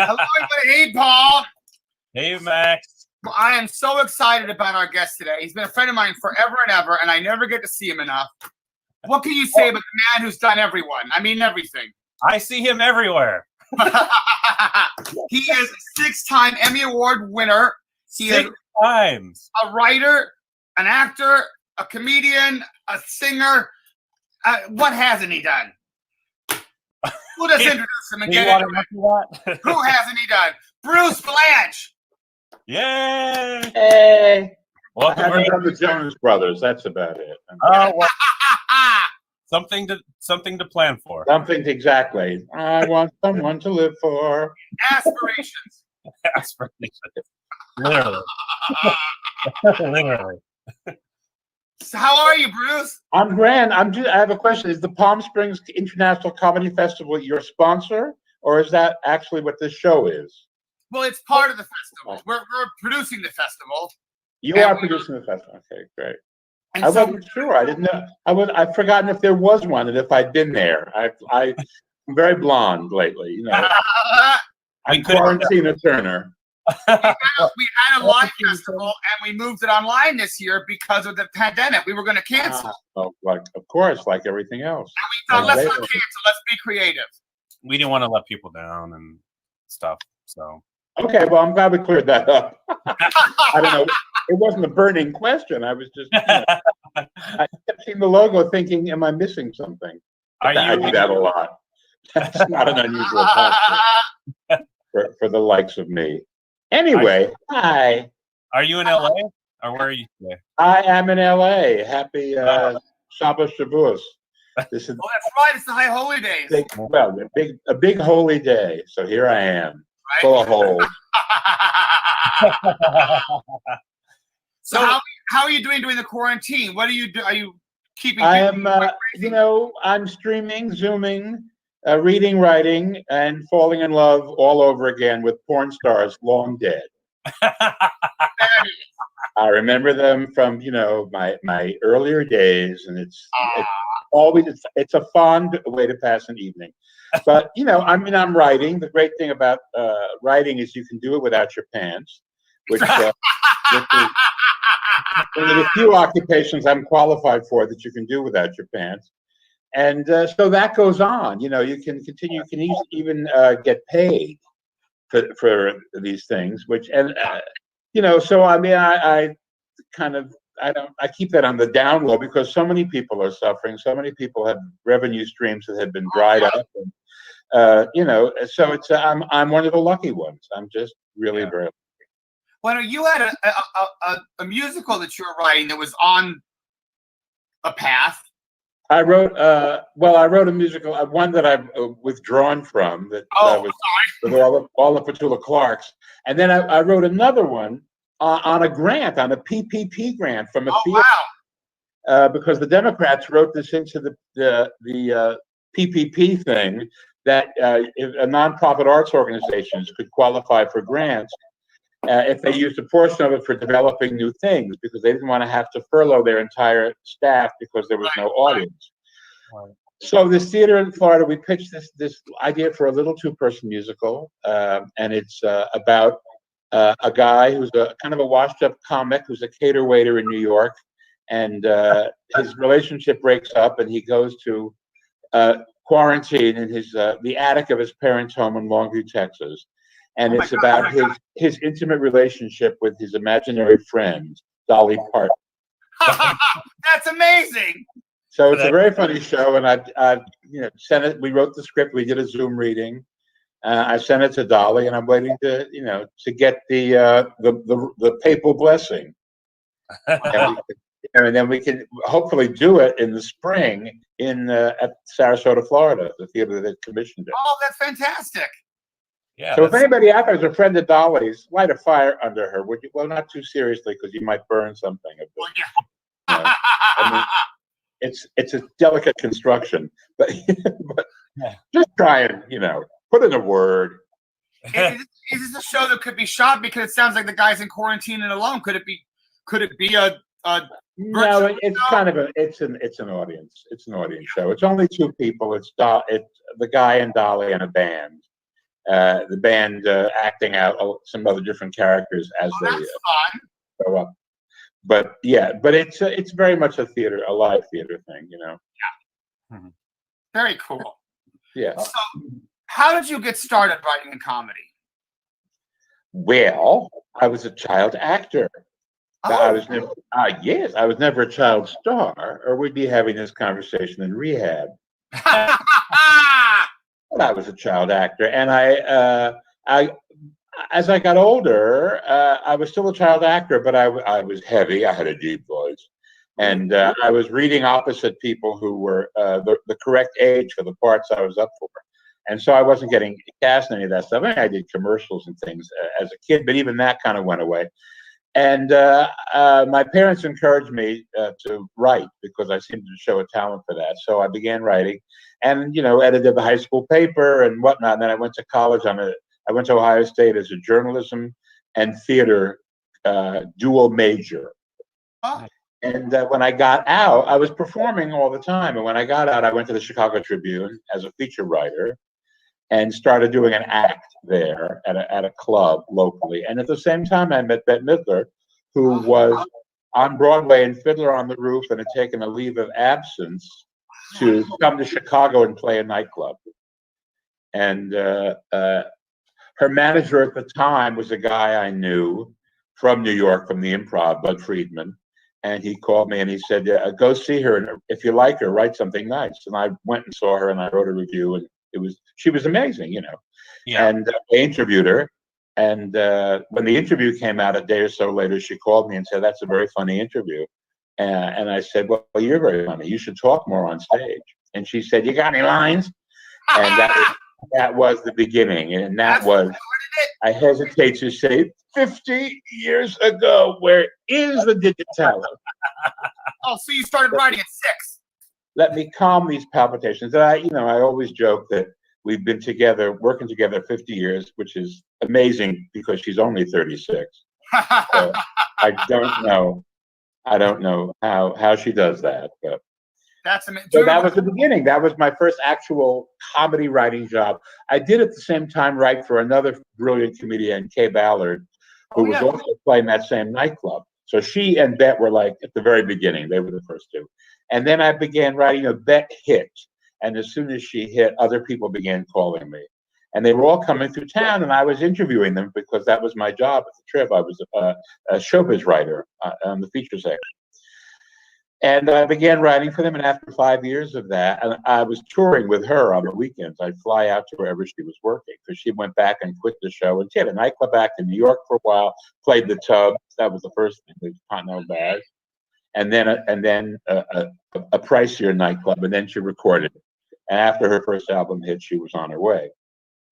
Hello, everybody. Hey, Paul. Hey, Max. I am so excited about our guest today. He's been a friend of mine forever and ever, and I never get to see him enough. What can you say about the man who's done everyone? I mean, everything. I see him everywhere. He is a 6-time Emmy Award winner. He is 6 times. a writer, an actor, a comedian, a singer. What hasn't he done? We'll just introduce him and get into it. Who hasn't he done? Bruce VILANCH. Yay! Hey. Welcome. I haven't done the Jonas Brothers. That's about it. Oh, well, something to plan for. Something exactly. I want someone to live for. Aspirations. Aspirations. Literally. Literally. So how are you, Bruce? I'm grand. I have a question. Is the Palm Springs International Comedy Festival your sponsor, or is that actually what this show is? Well, it's part of the festival. We're producing the festival. You are producing the festival. Okay, great. And I wasn't sure. I didn't know. I've forgotten if there was one and if I'd been there. I'm very blonde lately. You know, I'm Quarantina Turner. We had a live festival and we moved it online this year because of the pandemic. We were going to cancel. Of course, like everything else. And we thought, let's not cancel. Let's be creative. We didn't want to let people down and stuff. So. Okay, well, I'm glad we cleared that up. I don't know. It wasn't a burning question. I was just, I kept seeing the logo thinking, am I missing something? I do that a lot. That's not an unusual question for the likes of me. Anyway, hi. Are you in LA? Or where are you today? I am in LA. Happy Shabbos Shavuos. This is that's right. It's the High Holy Days. A big holy day. So here I am. Right? Full of holes. So how are you doing during the quarantine? What are you are you keeping? I am, I'm streaming, Zooming, reading, writing, and falling in love all over again with porn stars long dead. I remember them from my earlier days, and it's always a fond way to pass an evening. But I'm writing. The great thing about writing is you can do it without your pants, which is one of the few occupations I'm qualified for that you can do without your pants. And so that goes on. You can continue. You can even get paid for these things. So I mean, I keep that on the down low because so many people are suffering. So many people have revenue streams that have been dried up. And, so it's I'm one of the lucky ones. I'm just really very lucky. Well, you had a musical that you were writing that was on a path. I wrote a musical, one that I've withdrawn from that was with all the Petula Clarks, and then I wrote another one on a grant, on a PPP grant from a theater, because the Democrats wrote this into the PPP thing that nonprofit arts organizations could qualify for grants if they used a portion of it for developing new things, because they didn't want to have to furlough their entire staff because there was no audience. Right. So this theater in Florida, we pitched this idea for a little 2-person musical, and it's about a guy who's a kind of a washed-up comic who's a cater waiter in New York, and his relationship breaks up, and he goes to quarantine in the attic of his parents' home in Longview, Texas. And it's about his intimate relationship with his imaginary friend, Dolly Parton. That's amazing. So it's a very funny show, and I sent it. We wrote the script. We did a Zoom reading. I sent it to Dolly, and I'm waiting to get the papal blessing. And then we can hopefully do it in the spring at Sarasota, Florida, the theater that commissioned it. Oh, that's fantastic. Yeah. So if anybody out there is a friend of Dolly's, light a fire under her, would you? Well, not too seriously, because you might burn something. I mean, it's a delicate construction, but just try and put in a word. Is this a show that could be shot? Because it sounds like the guy's in quarantine and alone. Could it be a no, it's show? Kind of it's an audience. It's an audience show. It's only 2 people. It's the guy and Dolly and a band. the band acting out some other different characters as they go up. But yeah, but it's very much a live theater thing, you know. Yeah. Very cool. Yeah. So, how did you get started writing in comedy? Well, I was a child actor. I was never, yes, I was never a child star, or we'd be having this conversation in rehab. But I was a child actor, and as I got older, I was still a child actor, but I was heavy. I had a deep voice, and I was reading opposite people who were the correct age for the parts I was up for. And so I wasn't getting cast in any of that stuff. I mean, I did commercials and things as a kid, but even that kind of went away. And my parents encouraged me to write because I seemed to show a talent for that. So I began writing, and edited the high school paper and whatnot. And then I went to college. I went to Ohio State as a journalism and theater dual major. Oh. And when I got out, I was performing all the time. And when I got out, I went to the Chicago Tribune as a feature writer and started doing an act there at a club locally. And at the same time, I met Bette Midler, who was on Broadway in Fiddler on the Roof and had taken a leave of absence to come to Chicago and play a nightclub. And her manager at the time was a guy I knew from New York, from the Improv, Bud Friedman. And he called me and he said, go see her. And if you like her, write something nice. And I went and saw her and I wrote a review, and she was amazing, Yeah. And I interviewed her. And when the interview came out a day or so later, she called me and said, that's a very funny interview. And I said, well, you're very funny. You should talk more on stage. And she said, you got any lines? And that was the beginning. And that was, I hesitate to say, 50 years ago. Where is the digitality? Oh, so you started writing at 6. Let me calm these palpitations. And I always joke that we've been together, working together 50 years, which is amazing because she's only 36. So I don't know how she does that, but that's amazing. So that was the beginning. That was my first actual comedy writing job. I did at the same time write for another brilliant comedian, Kay Ballard, who was also playing that same nightclub. So she and Bette were like at the very beginning. They were the first two. And then I began writing. Bette hit. And as soon as she hit, other people began calling me. And they were all coming through town, and I was interviewing them because that was my job at the Trib. I was a showbiz writer on the feature section. And I began writing for them, and after 5 years of that, and I was touring with her on the weekends. I'd fly out to wherever she was working because she went back and quit the show. And she had a nightclub act in New York for a while, played the Tub. That was the first thing, the Continental Bars. And then a pricier nightclub, and then she recorded. And after her first album hit, she was on her way.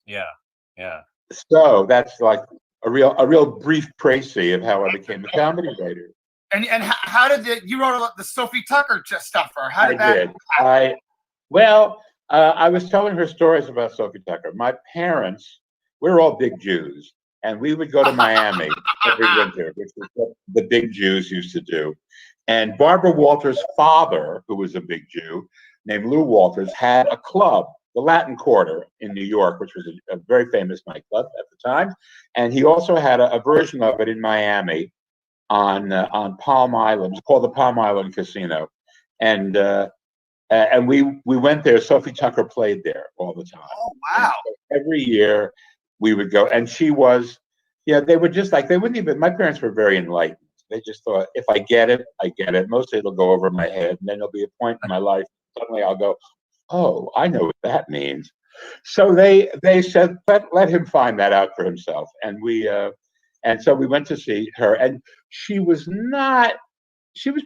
Yeah, yeah. So that's like a real brief précis of how I became a comedy writer. And how did you wrote the Sophie Tucker stuff for her? How did that happen? I was telling her stories about Sophie Tucker. My parents, we were all big Jews, and we would go to Miami every winter, which was what the big Jews used to do. And Barbara Walters' father, who was a big Jew, named Lou Walters, had a club, the Latin Quarter in New York, which was a very famous nightclub at the time. And he also had a version of it in Miami on Palm Island. It's called the Palm Island Casino. And we went there. Sophie Tucker played there all the time. Oh, wow. So every year we would go. And she was, they would just like, they wouldn't even, my parents were very enlightened. They just thought, if I get it, I get it. Mostly it'll go over my head. And then there'll be a point in my life, suddenly I'll go, oh, I know what that means. So they said, let him find that out for himself. And so we went to see her, and she was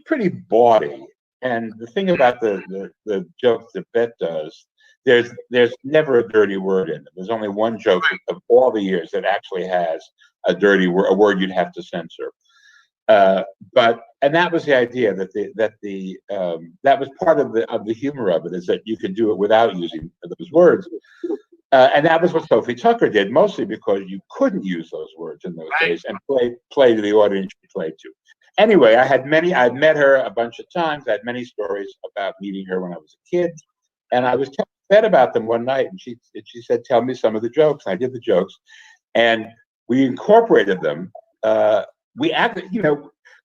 pretty bawdy. And the thing about the jokes that Bette does, there's never a dirty word in it. There's only one joke of all the years that actually has a dirty word, a word you'd have to censor. And that was the idea that that was part of the humor of it, is that you could do it without using those words. And that was what Sophie Tucker did, mostly because you couldn't use those words in those days and play to the audience you played to. Anyway, I'd met her a bunch of times. I had many stories about meeting her when I was a kid. And I was telling bed about them one night, and she said, "Tell me some of the jokes." And I did the jokes, and we incorporated them. We acted,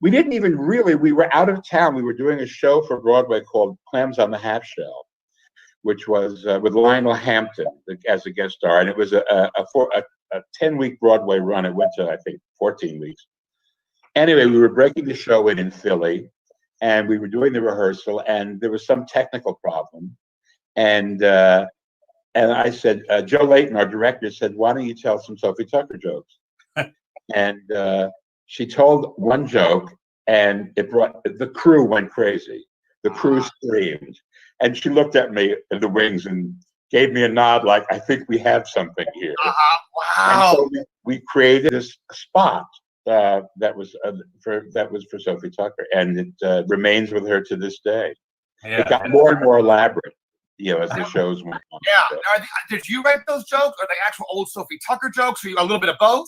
we didn't even really. We were out of town. We were doing a show for Broadway called Clams on the Half Shell, which was with Lionel Hampton as a guest star, and it was a 10-week Broadway run. It went to, I think, 14 weeks. Anyway, we were breaking the show in Philly, and we were doing the rehearsal, and there was some technical problem, and I said, Joe Layton, our director, said, "Why don't you tell some Sophie Tucker jokes?" And she told one joke, and the crew went crazy. The crew screamed, and she looked at me in the wings and gave me a nod, like, "I think we have something here." Wow! And so we created this spot that was for Sophie Tucker, and it remains with her to this day. Yeah. It got more and more elaborate, as the shows went on. Yeah. Now, did you write those jokes? Are they actual old Sophie Tucker jokes? Or a little bit of both?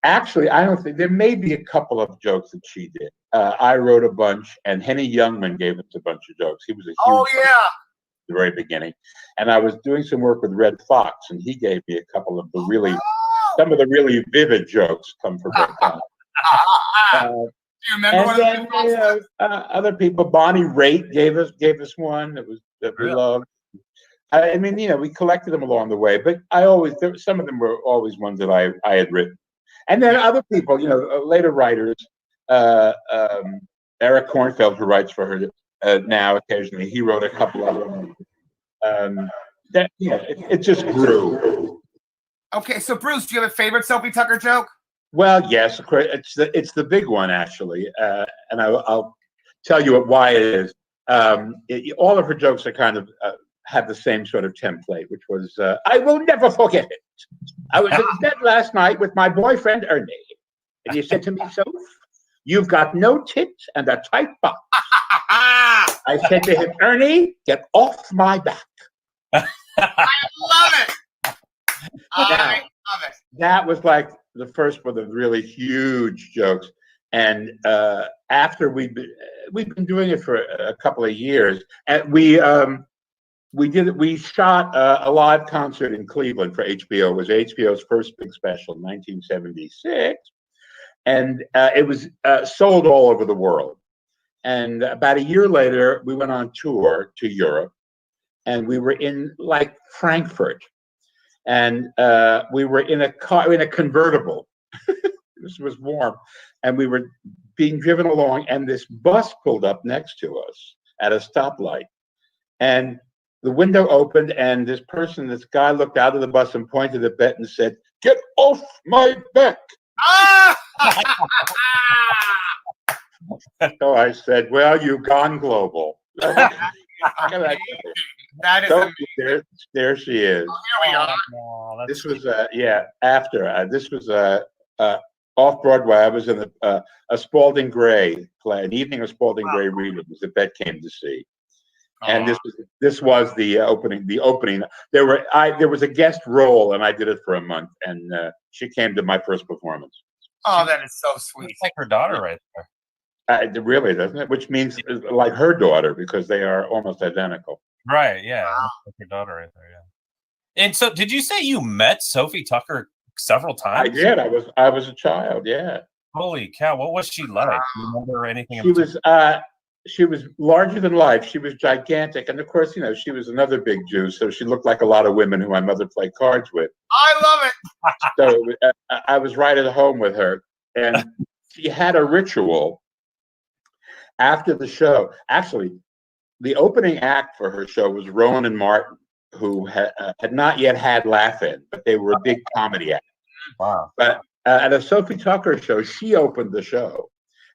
Actually, I don't think there may be a couple of jokes that she did. I wrote a bunch, and Henny Youngman gave us a bunch of jokes. He was a huge at the very beginning, and I was doing some work with Red Fox, and he gave me a couple of some of the really vivid jokes come from Red Fox. Do you remember? And then other people, Bonnie Raitt gave us one that we loved. I mean, we collected them along the way, but some of them were always ones that I had written. And then other people, later writers, Eric Kornfeld, who writes for her now occasionally, he wrote a couple of them. It just grew. Okay, so Bruce, do you have a favorite Sophie Tucker joke? Well, yes, of course. It's the big one, actually, and I'll tell you why it is. All of her jokes are kind of have the same sort of template, which was, "I will never forget it. I was in bed last night with my boyfriend Ernie, and he said to me, 'Soph, you've got no tits and a tight box.' I said to him, 'Ernie, get off my back.'" I love it. I love it. That was like the first one of the really huge jokes. And after we've been doing it for a couple of years, and we shot a live concert in Cleveland for HBO. It was HBO's first big special in 1976, and it was sold all over the world. And about a year later, we went on tour to Europe, and we were in like Frankfurt, and we were in a car, in a convertible. This was warm, and we were being driven along, and this bus pulled up next to us at a stoplight, and the window opened, and this guy looked out of the bus and pointed at Bette and said, "Get off my back." So I said, "Well, you've gone global." That is so there she is. Oh, here we are. Oh, This was after this was off Broadway. I was in a Spalding Gray play, an evening of Spalding Gray readings that Bette came to see. And this was the opening. The opening. There was a guest role, and I did it for a month. And she came to my first performance. Oh, that is so sweet. It's like her daughter right there. It really, doesn't it? Which means like her daughter, because they are almost identical. Right? Yeah, like her daughter right there. Yeah. And so, did you say you met Sophie Tucker several times? I did. I was a child. Yeah. Holy cow! What was she like? Do you remember anything? She was larger than life. She was gigantic, and of course, she was another big Jew, so she looked like a lot of women who my mother played cards with. I love it. So I was right at home with her, and she had a ritual after the show. Actually, the opening act for her show was Rowan and Martin, who had not yet had Laugh-In, but they were a big comedy act. Wow! But at a Sophie Tucker show, she opened the show.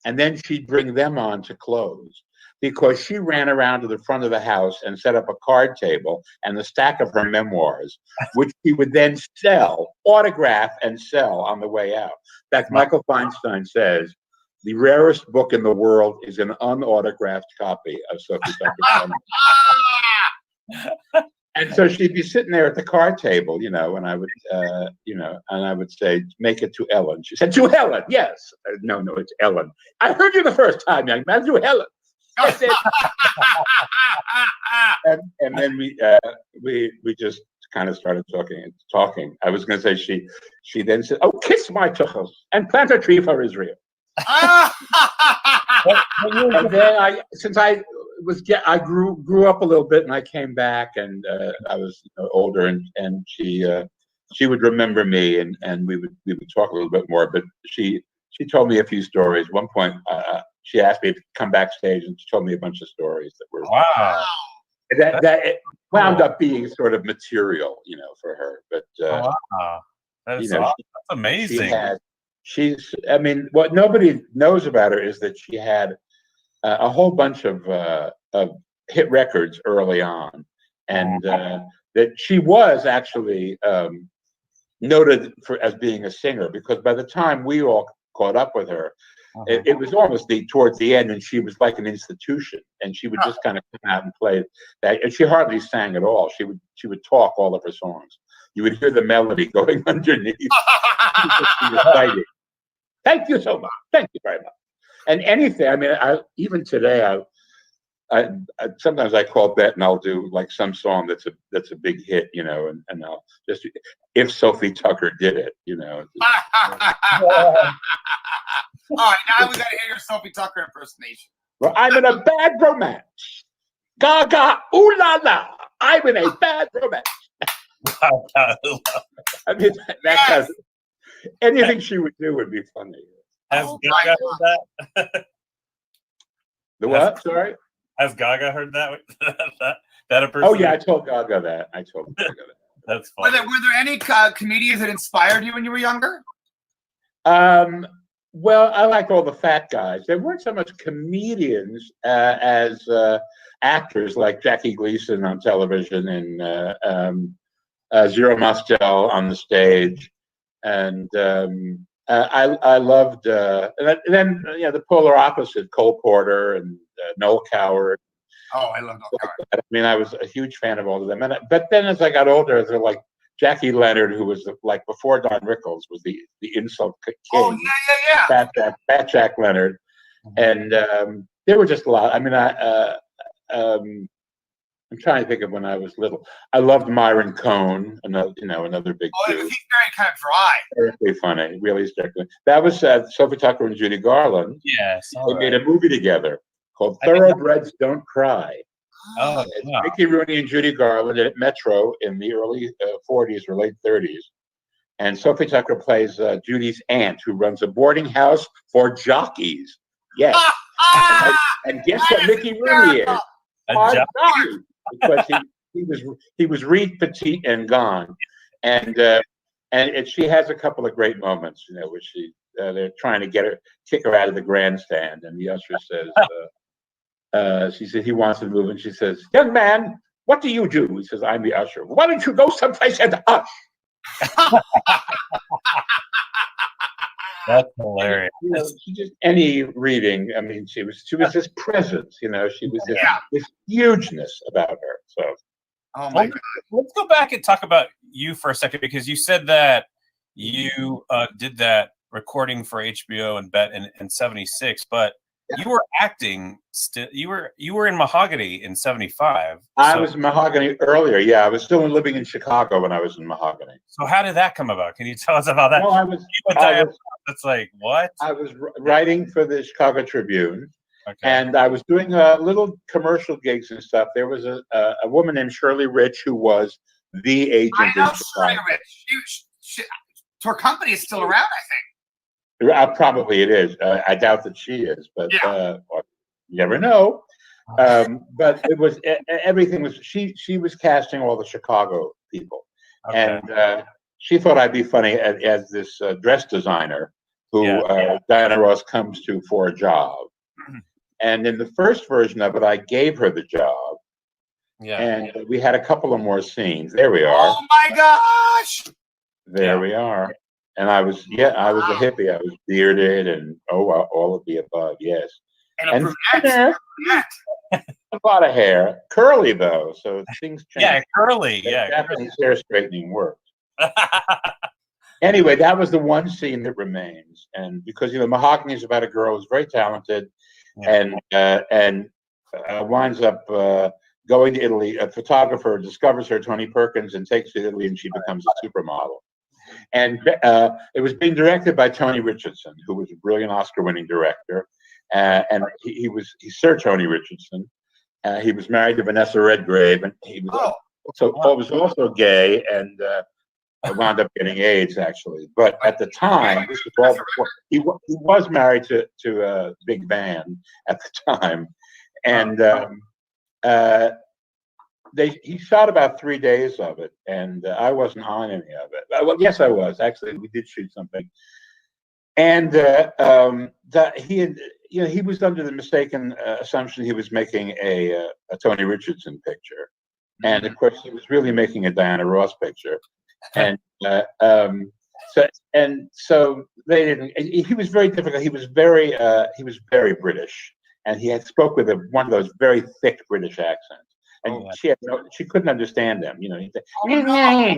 And then she'd bring them on to close, because she ran around to the front of the house and set up a card table and a stack of her memoirs, which she would then autograph and sell on the way out. In fact, Michael Feinstein says, the rarest book in the world is an unautographed copy of Sophie Tucker's memoirs. And so she'd be sitting there at the card table, and I would, and I would say, "Make it to Ellen." She said, "To Helen, yes." No, it's Ellen. "I heard you the first time, young man. To Helen." That's it. And then we just kind of started talking. I was going to say she then said, "Oh, kiss my tuchel and plant a tree for Israel." And then I grew up a little bit, and I came back, and I was older, and she would remember me, and we would talk a little bit more. But she told me a few stories. One point, she asked me to come backstage, and she told me a bunch of stories that were that it wound up being sort of material, for her. But wow, that's amazing. I mean, what nobody knows about her is that she had a whole bunch of hit records early on, and that she was actually noted as being a singer, because by the time we all caught up with her, it was almost towards the end, and she was like an institution, and she would just kind of come out and play that, and she hardly sang at all. She would talk all of her songs. You would hear the melody going underneath. She was fighting. Thank you so much. Thank you very much. And anything, I mean, even today, I sometimes I call Bet and I'll do like some song that's a big hit, and I'll just, if Sophie Tucker did it, All right, now we got to hear your Sophie Tucker impersonation. Well, I'm in a bad romance. Gaga, ooh la la. I'm in a bad romance. I mean, that kind of, anything she would do would be funny. Has Gaga heard that? The what? Sorry? Has Gaga heard that? that a person? Oh, yeah, I told Gaga that. That's funny. Were there any comedians that inspired you when you were younger? Well, I liked all the fat guys. There weren't so much comedians as actors, like Jackie Gleason on television and Zero Mostel on the stage. And I loved, and then the polar opposite, Cole Porter and Noel Coward. Oh, I love Noel Coward. I mean, I was a huge fan of all of them. But then as I got older, they're like Jackie Leonard, who was like before Don Rickles was the insult king. Oh yeah. Fat Jack Leonard, and there were just a lot. I mean, I'm trying to think of when I was little. I loved Myron Cohn, another big. Oh, he's very kind of dry. Very funny, really strict. That was Sophie Tucker and Judy Garland. Yes, they made a movie together called Thoroughbreds Don't Cry. Oh, yeah. Mickey Rooney and Judy Garland at Metro in the early 40s or late 30s. And Sophie Tucker plays Judy's aunt, who runs a boarding house for jockeys. Yes. And guess what Mickey Rooney is? A jockey. Because he was reed petite and gone. And she has a couple of great moments, where they're trying to kick her out of the grandstand, and the usher says, she said he wants to move, and she says, "Young man, what do you do?" He says, "I'm the usher." "Why don't you go someplace and ush?" That's hilarious. She just any reading. I mean, she was this presence. She was this hugeness about her. So, oh my God. Let's go back and talk about you for a second, because you said that you did that recording for HBO and Bet in '76, but you were acting still. You were in Mahogany in '75. I was in Mahogany earlier. Yeah, I was still living in Chicago when I was in Mahogany. So how did that come about? Can you tell us about that? Well, that's like what? I was writing for the Chicago Tribune, okay. And I was doing little commercial gigs and stuff. There was a woman named Shirley Rich who was the agent. I know Shirley Rich. Her company is still around, I think. Probably it is. I doubt that she is, but you never know. But it was everything was she was casting all the Chicago people, okay. And she thought I'd be funny as this dress designer who Diana Ross comes to for a job. Mm-hmm. And in the first version of it, I gave her the job. Yeah. And we had a couple of more scenes. There we are. Oh my gosh! There we are. And I was a hippie. I was bearded and all of the above, yes. And a lot of hair, curly though, so things changed. Yeah, curly. Japanese hair straightening worked. Anyway, that was the one scene that remains, and because Mahogany is about a girl who's very talented, and winds up going to Italy. A photographer discovers her, Tony Perkins, and takes her to Italy, and she becomes a supermodel. And it was being directed by Tony Richardson, who was a brilliant Oscar-winning director. And he's Sir Tony Richardson. He was married to Vanessa Redgrave, and he was also gay, and wound up getting AIDS, actually. But at the time, this was all before, he was married to a big van at the time, and he shot about 3 days of it, and I wasn't on any of it. Well, yes, I was. Actually, we did shoot something, and he was under the mistaken assumption he was making a Tony Richardson picture, and of course he was really making a Diana Ross picture, and so they didn't. He was very difficult. He was very British, and he had spoke with one of those very thick British accents. And she couldn't understand them, He'd say,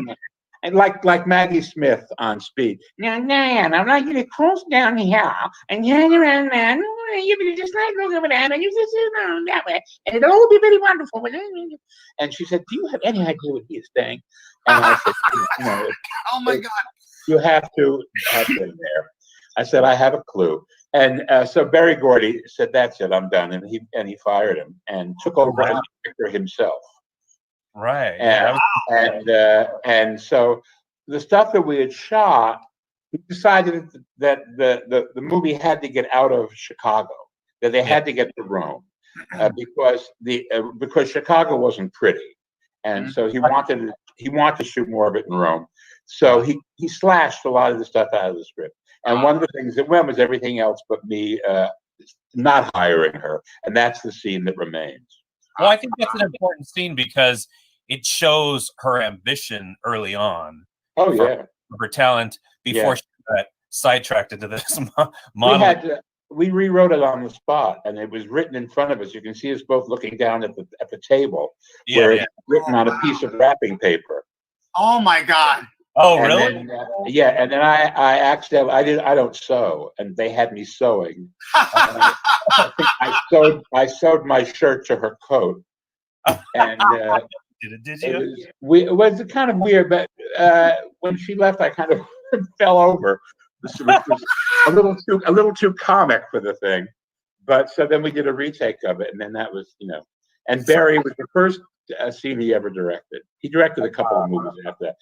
and like Maggie Smith on Speed. I'm like going to cross down here and turn around there. You just like look over there and you just that way, and it'll all be very wonderful. And she said, "Do you have any idea what he is saying?" And I said, "Oh my God, you have to have been there." I said, "I have a clue." And so Barry Gordy said, "That's it, I'm done," and he fired him and took over as director himself. Right. And so the stuff that we had shot, we decided that the movie had to get out of Chicago, that they had to get to Rome, because Chicago wasn't pretty, and so he wanted to shoot more of it in Rome. So he slashed a lot of the stuff out of the script. And one of the things that went was everything else but me not hiring her, and that's the scene that remains. Well, I think that's an important scene because it shows her ambition early on. Oh, yeah. Her talent before she got sidetracked into this model. We rewrote it on the spot, and it was written in front of us. You can see us both looking down at the table, where it's written on a piece of wrapping paper. Oh my God! Oh, and really? Then, and then I accidentally I don't sew, and they had me sewing. I think I sewed my shirt to her coat, and did you? It was kind of weird, but when she left, I kind of fell over. This was a little too comic for the thing, but so then we did a retake of it, and then that was And Barry was the first scene he ever directed. He directed a couple of movies after that,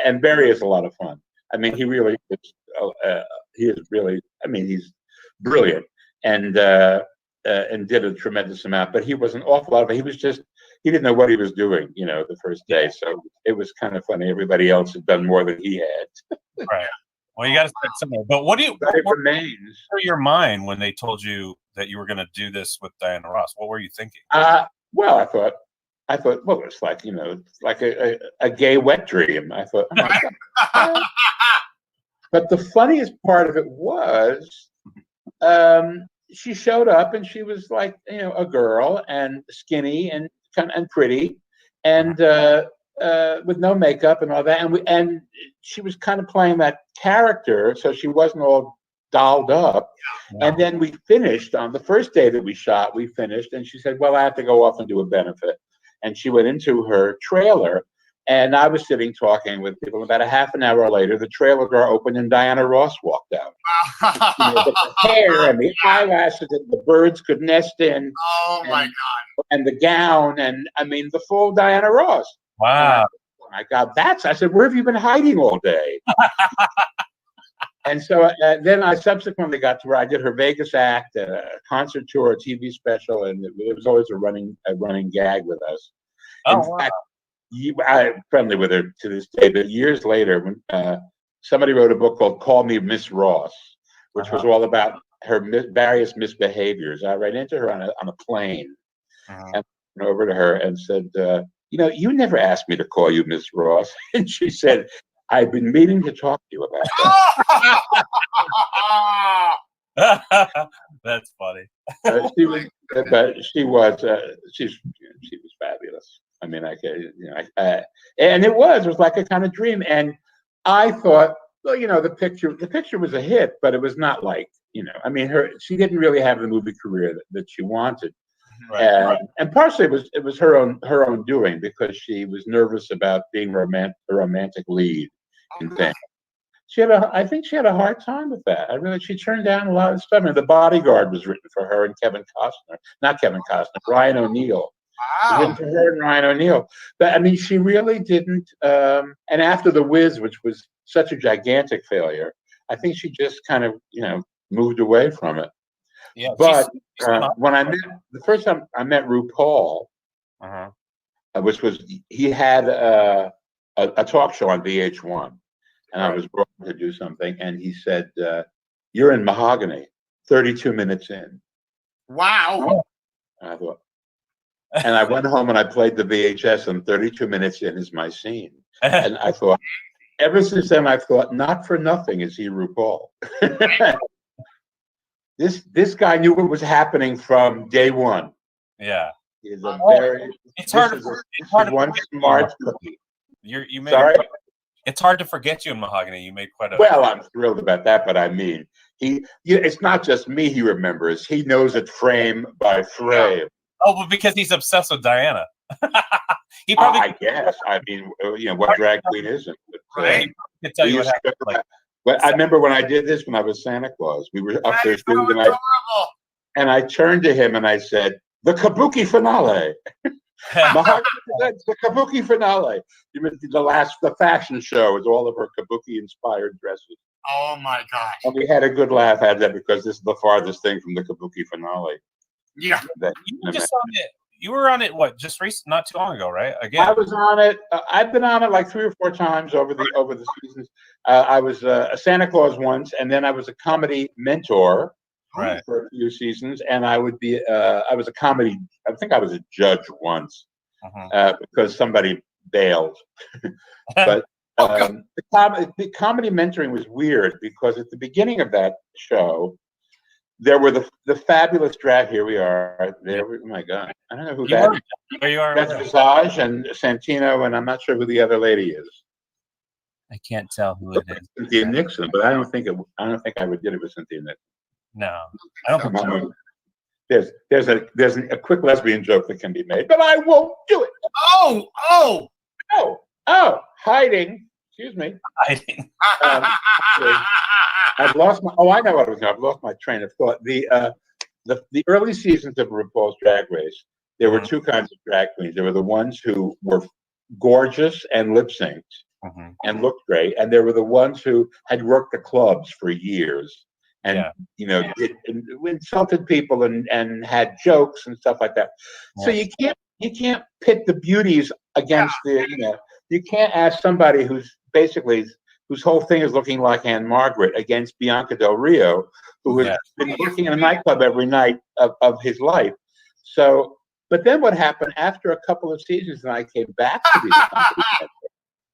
and Barry is a lot of fun. I mean, he really is. He is really. I mean, he's brilliant, and did a tremendous amount. But he was an awful lot of it. He didn't know what he was doing, the first day. So it was kind of funny. Everybody else had done more than he had. Right. Well, you got to start somewhere. But what remains through your mind when they told you that you were going to do this with Diana Ross? What were you thinking? Well, I thought, well, it's like it's like a gay wet dream. I thought, oh my God. But the funniest part of it was, she showed up and she was like, a girl and skinny and pretty, and with no makeup and all that, and she was kind of playing that character, so she wasn't all dolled up. Yeah. And then we finished on the first day that we shot. We finished, and she said, "Well, I have to go off and do a benefit." And she went into her trailer, and I was sitting talking with people. About a half an hour later, the trailer door opened, and Diana Ross walked out. The hair and the eyelashes that the birds could nest in. Oh my God! And the gown, and I mean the full Diana Ross. Wow! Oh my God, I said, where have you been hiding all day? And so then I subsequently got to where I did her Vegas act, a concert tour, a TV special, and it was always a running gag with us. Oh, in wow. fact, I'm friendly with her to this day, but years later, when somebody wrote a book called "Call Me Miss Ross," which was all about her various misbehaviors. I ran into her on a plane, and went over to her and said, "You never asked me to call you Miss Ross." And she said, "I've been meaning to talk to you about that." That's funny. She was fabulous. I mean, and it was like a kind of dream. And I thought, well, the picture was a hit, but it was not like, I mean, she didn't really have the movie career that she wanted. And partially it was her own doing, because she was nervous about being a romantic lead in things. I think she had a hard time with that. She turned down a lot of stuff. The Bodyguard was written for her and Ryan O'Neal. Wow. Written for her and Ryan O'Neal. But she really didn't. And after The Wiz, which was such a gigantic failure, I think she just kind of, moved away from it. Yeah. But when the first time I met RuPaul, which was, he had a talk show on VH1. And I was brought to do something, and he said, "You're in Mahogany, 32 minutes in." Wow. And I thought, and I went home and I played the VHS, and 32 minutes in is my scene. And I thought, ever since then, I've thought, not for nothing is he RuPaul. This guy knew what was happening from day one. Yeah. He's a very. It's hard to one smart cookie. You made. Sorry. It's hard to forget you in Mahogany. You made quite a. Well, I'm thrilled about that, but it's not just me he remembers. He knows it frame by frame. Oh, but because he's obsessed with Diana. He probably. I guess. What drag queen isn't? Right. I can tell you what happened. But I remember when I did this when I was Santa Claus. We were up there shooting, and I turned to him and I said, "The Kabuki finale." The Kabuki finale. The fashion show is all of her Kabuki-inspired dresses. Oh my gosh! And we had a good laugh at that, because this is the farthest thing from the Kabuki finale. Yeah. You were on it. What? Just not too long ago, right? Again. I was on it. I've been on it like 3 or 4 times over the seasons. I was a Santa Claus once, and then I was a comedy mentor. Right. For a few seasons, and I was a comedy. I think I was a judge once, because somebody bailed. But the comedy mentoring was weird, because at the beginning of that show, there were the fabulous drag. Here we are. There. Oh my God! I don't know who that is. There you are. That's Visage and Santino, and I'm not sure who the other lady is. I can't tell who it is. Cynthia Nixon, but I don't think I would get it with Cynthia Nixon. No, I don't think so. There's a quick lesbian joke that can be made, but I won't do it. Oh! Hiding. Excuse me. Hiding. I've lost my. Oh, I know what I was going. I've lost my train of thought. The early seasons of RuPaul's Drag Race, there were 2 kinds of drag queens. There were the ones who were gorgeous and lip synced and looked great, and there were the ones who had worked the clubs for years. And insulted people and had jokes and stuff like that. So you can't pit the beauties against you can't ask somebody whose whole thing is looking like Anne Margaret against Bianca Del Rio, who has been working in a nightclub every night of his life. So, but then what happened after a couple of seasons, and I came back to these.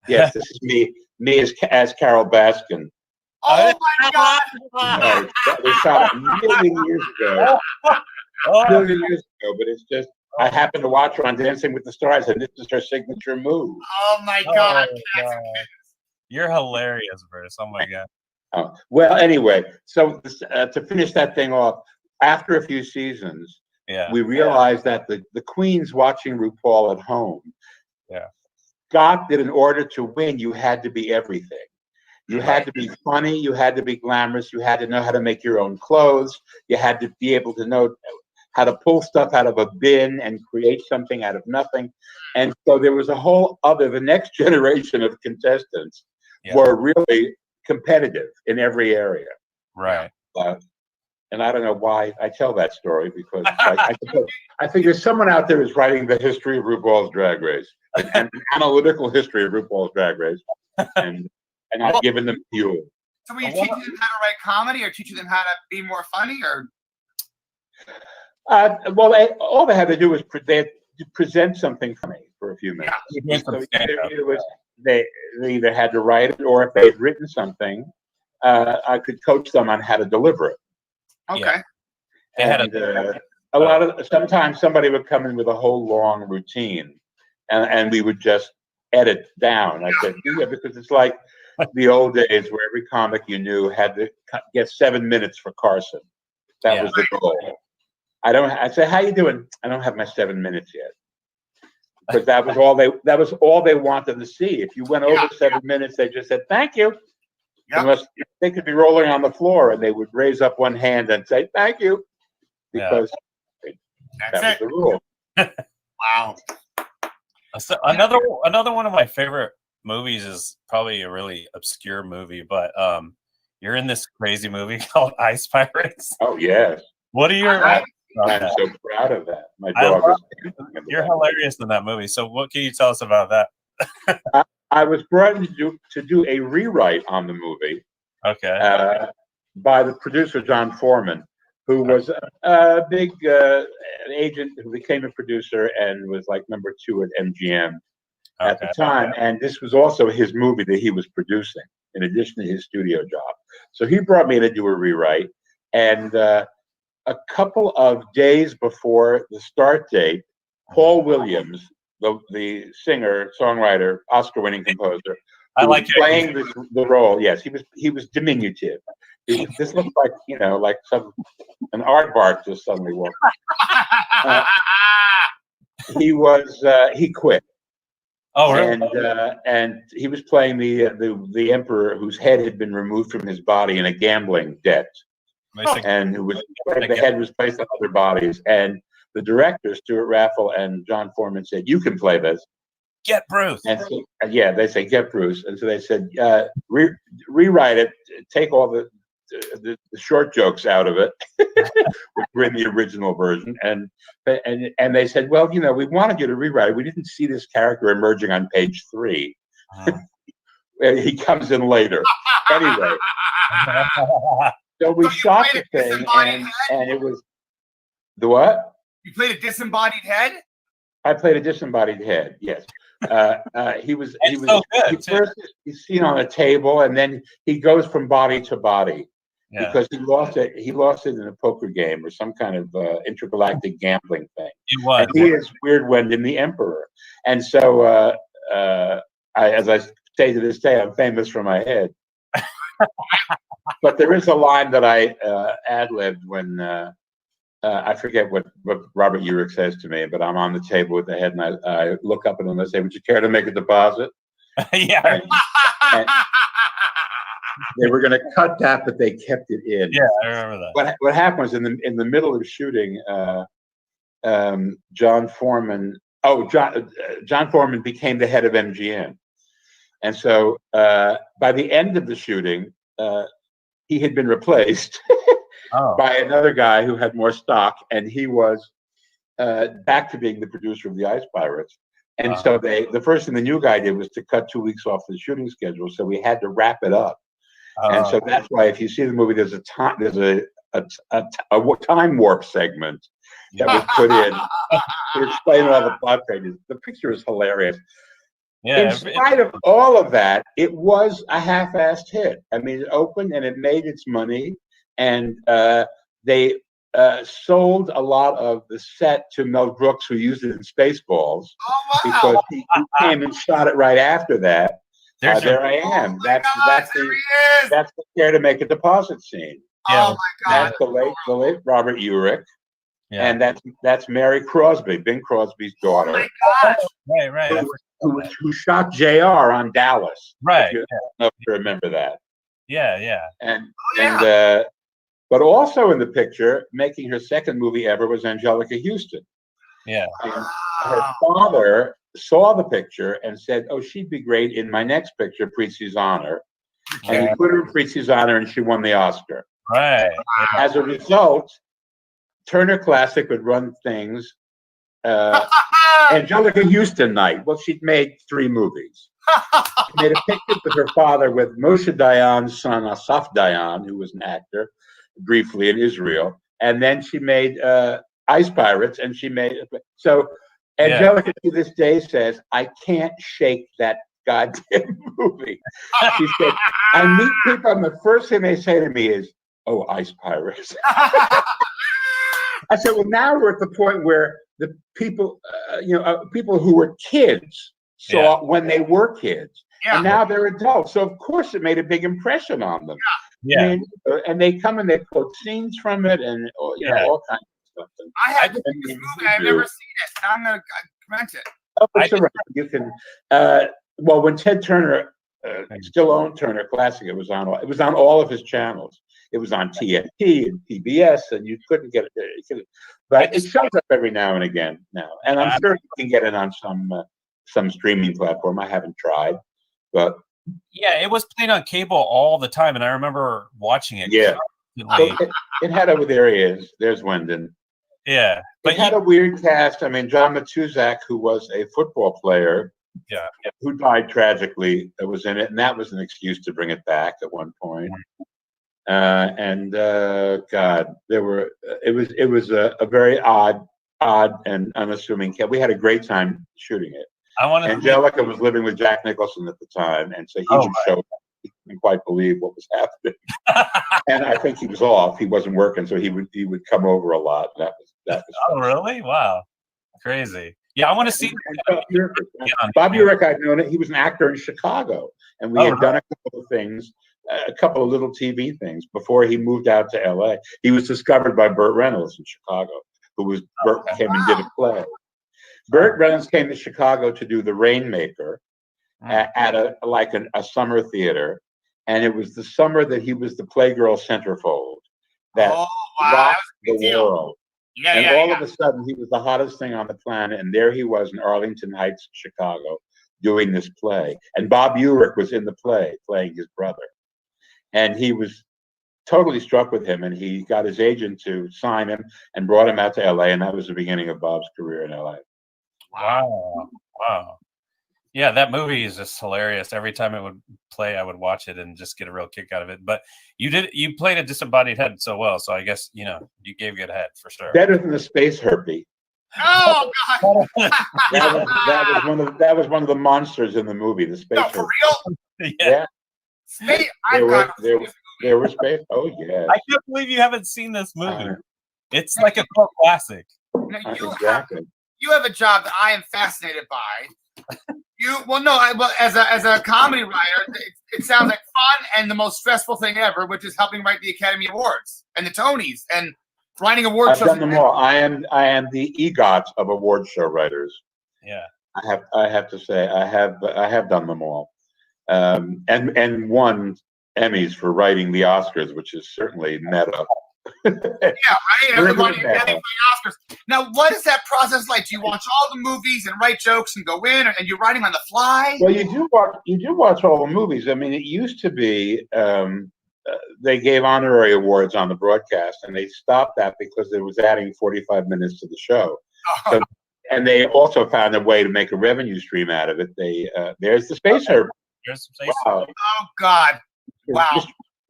Yes, this is me as Carol Baskin. Oh my God! That was shot a million years ago. But it's just, I happened to watch her on Dancing with the Stars, and this is her signature move. Oh my God! You're hilarious, Bruce. Oh my God. Well, anyway, so to finish that thing off, after a few seasons, we realized that the queens watching RuPaul at home got that in order to win, you had to be everything. You had to be funny. You had to be glamorous. You had to know how to make your own clothes. You had to be able to know how to pull stuff out of a bin and create something out of nothing. And so there was the next generation of contestants were really competitive in every area. Right. And I don't know why I tell that story, because I think there's someone out there who's writing the history of RuPaul's Drag Race, an analytical history of RuPaul's Drag Race. And I've given them fuel. So were you teaching them how to write comedy, or teaching them how to be more funny, or? All they had to do was present something funny for a few minutes. So they either had to write it, or if they had written something, I could coach them on how to deliver it. Okay. And sometimes somebody would come in with a whole long routine, and we would just edit down. I said, because it's like the old days where every comic you knew had to get 7 minutes for Carson. That was the goal. I said, how you doing? I don't have my 7 minutes yet. Because that was all they wanted to see. If you went over 7 minutes, they just said, thank you. Yep. Unless they could be rolling on the floor and they would raise up one hand and say, thank you. Because that was the rule. Wow. So another one of my favorite movies is probably a really obscure movie, but you're in this crazy movie called Ice Pirates. Oh, yes. What are your... I'm so proud of that. My dog You're hilarious in that movie. So what can you tell us about that? I was brought in to do a rewrite on the movie. Okay. By the producer, John Foreman, who was a big agent who became a producer and was like number 2 at MGM at the time. And this was also his movie that he was producing in addition to his studio job. So he brought me to do a rewrite. And a couple of days before the start date, Paul Williams, the singer, songwriter, Oscar-winning composer, who was playing the role. Yes, he was diminutive. This looked like like an aardvark just suddenly walked. He quit. Oh, really? And he was playing the emperor whose head had been removed from his body in a gambling debt. And the head was placed on other bodies. And the director, Stuart Raffel and John Foreman, said, "You can play this. Get Bruce." And so, they say, "Get Bruce." And so they said, rewrite it, take all the short jokes out of it, which were in the original version. And they said, "Well, we wanted you to rewrite it. We didn't see this character emerging on page 3. He comes in later." Anyway. So we shot the thing, and it was the what? You played a disembodied head? I played a disembodied head. Yes. He's seen on a table, and then he goes from body to body because he lost it. He lost it in a poker game or some kind of intergalactic gambling thing. It was. And he is Weird Wendell, the Emperor, and so as I say to this day, I'm famous for my head. But there is a line that I ad-libbed when I forget what Robert Urich says to me, but I'm on the table with the head, and I look up at him and I say, "Would you care to make a deposit?" Yeah. And they were going to cut that, but they kept it in. Yeah, I remember that. What happened was in the middle of shooting, John Foreman became the head of MGM, and so by the end of the shooting, he had been replaced by another guy who had more stock, and he was back to being the producer of the Ice Pirates. And so the first thing the new guy did was to cut 2 weeks off the shooting schedule, so we had to wrap it up. And so that's why, if you see the movie, there's a time warp segment that was put in to explain all the plot pages. The picture is hilarious. Yeah, in spite of all of that, it was a half-assed hit. I mean, it opened and it made its money, and they sold a lot of the set to Mel Brooks, who used it in Spaceballs, because he came and shot it right after that. There I am. That's the Care to Make a Deposit scene. Oh my God! That's the late Robert Urich. Yeah. And that's Mary Crosby, Bing Crosby's daughter. Oh my gosh! Right. Who shot JR on Dallas? Right. I don't know if you remember that. Yeah. But also in the picture, making her second movie ever, was Angelica Houston. Yeah. And her father saw the picture and said, "Oh, she'd be great in my next picture, Preetzi's Honor." And he put her in Preetzi's Honor, and she won the Oscar. Right. As a result, Turner Classic would run things. Angelica Houston night. Well, she'd made 3 movies. She made a picture with her father with Moshe Dayan's son, Asaf Dayan, who was an actor briefly in Israel. And then she made Ice Pirates, and she made so. Angelica to this day says, "I can't shake that goddamn movie." She said, "I meet people, and the first thing they say to me is, 'Oh, Ice Pirates.'" I said, "Well, now we're at the point where the people, people who were kids saw when they were kids, and now they're adults. So of course it made a big impression on them. Yeah. And they come and they quote scenes from it, and all kinds of something. I had to see this movie. I've never seen it. I'm gonna rent it. Oh, it's around. You can. Well, when Ted Turner still owned Turner Classic, it was on all of his channels. It was on TNT and PBS, and you couldn't get it. But it shows up every now and again now, and I'm sure you can get it on some streaming platform. I haven't tried, but yeah, it was played on cable all the time, and I remember watching it. Yeah, so it had over there. There's Wyndon. Yeah, but it had a weird cast. I mean, John Matuzak, who was a football player, who died tragically, was in it, and that was an excuse to bring it back at one point. God, it was a very odd and unassuming cast. We had a great time shooting it. Angelica was living with Jack Nicholson at the time, and so he would show up. He couldn't quite believe what was happening, and I think he was off. He wasn't working, so he would come over a lot. That was. Oh, really? Wow, crazy. Yeah, I want to see. Bob Urich, I've known it. He was an actor in Chicago, and we had done a couple of things, a couple of little TV things before he moved out to LA. He was discovered by Burt Reynolds in Chicago, Burt came and did a play. Burt Reynolds came to Chicago to do The Rainmaker at a summer theater, and it was the summer that he was the Playgirl centerfold that rocked the world. All of a sudden, he was the hottest thing on the planet, and there he was in Arlington Heights, Chicago, doing this play. And Bob Urich was in the play, playing his brother. And he was totally struck with him, and he got his agent to sign him and brought him out to LA, and that was the beginning of Bob's career in LA. Wow. Yeah, that movie is just hilarious. Every time it would play, I would watch it and just get a real kick out of it. But you played a disembodied head so well, so I guess you gave good head for sure. Better than the space herpy. Oh God! that was one of the monsters in the movie. The space. No, for real? Yeah. Space. There was space. Oh yeah. I can't believe you haven't seen this movie. It's like a cult classic. Now, exactly. You have a job that I am fascinated by. As a comedy writer, it sounds like fun and the most stressful thing ever, which is helping write the Academy Awards and the Tonys and writing award shows. I've done them all. I am the EGOT of award show writers. Yeah, I have to say I have done them all, and won Emmys for writing the Oscars, which is certainly meta. Yeah, right. Everybody getting the Oscars. Now, what is that process like? Do you watch all the movies and write jokes and go in, and you're writing on the fly? Well, you do watch all the movies. I mean, it used to be they gave honorary awards on the broadcast, and they stopped that because it was adding 45 minutes to the show. So, and they also found a way to make a revenue stream out of it. There's the space herb. There's some space. Oh God! Wow.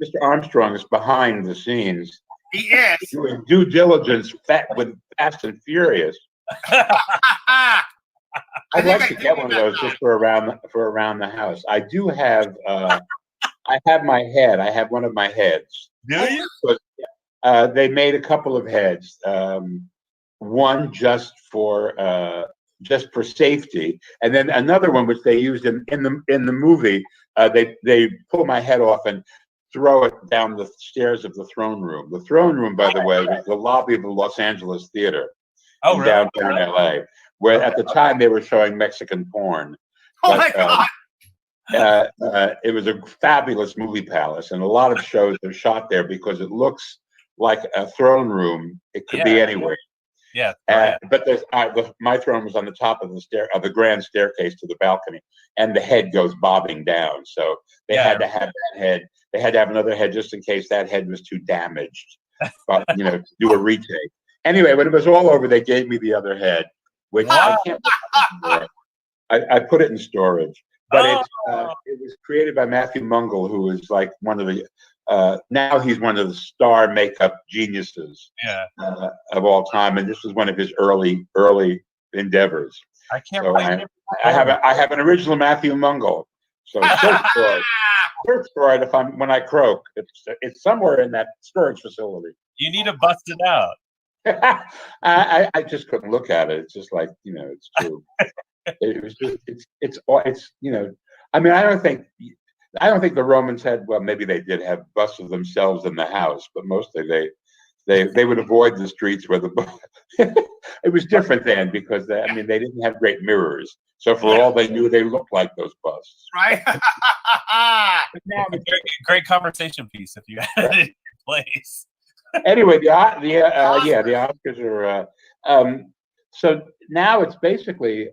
Mr. Armstrong is behind the scenes. He is doing due diligence with Fast and Furious. I'd like to get one of those just for around the house. I do have. I have my head. I have one of my heads. Do you? They made a couple of heads. One just for safety, and then another one which they used in the movie. They pull my head off and throw it down the stairs of the throne room. The throne room, by the way, was the lobby of the Los Angeles Theater in downtown LA, where at the time they were showing Mexican porn. My God! It was a fabulous movie palace, and a lot of shows are shot there because it looks like a throne room. It could be anywhere. Yeah. But my throne was on the top of the grand staircase to the balcony, and the head goes bobbing down. So they had to have that head. They had to have another head just in case that head was too damaged. But to do a retake. Anyway, when it was all over, they gave me the other head, which I can't. I put it in storage. But it was created by Matthew Mungle, who is like one of the now he's one of the star makeup geniuses of all time, and this was one of his early endeavors. I can't. So I have an original Matthew Mungle. So search for it when I croak. It's somewhere in that storage facility. You need to bust it out. I just couldn't look at it. It's just like it's true. It was just it's I mean, I don't think the Romans had, well, maybe they did have busts of themselves in the house, but mostly They would avoid the streets where the it was different then because they didn't have great mirrors. So for all they knew, they looked like those busts. Right. Great conversation piece if you had it in place. Anyway, the Oscars are. So now it's basically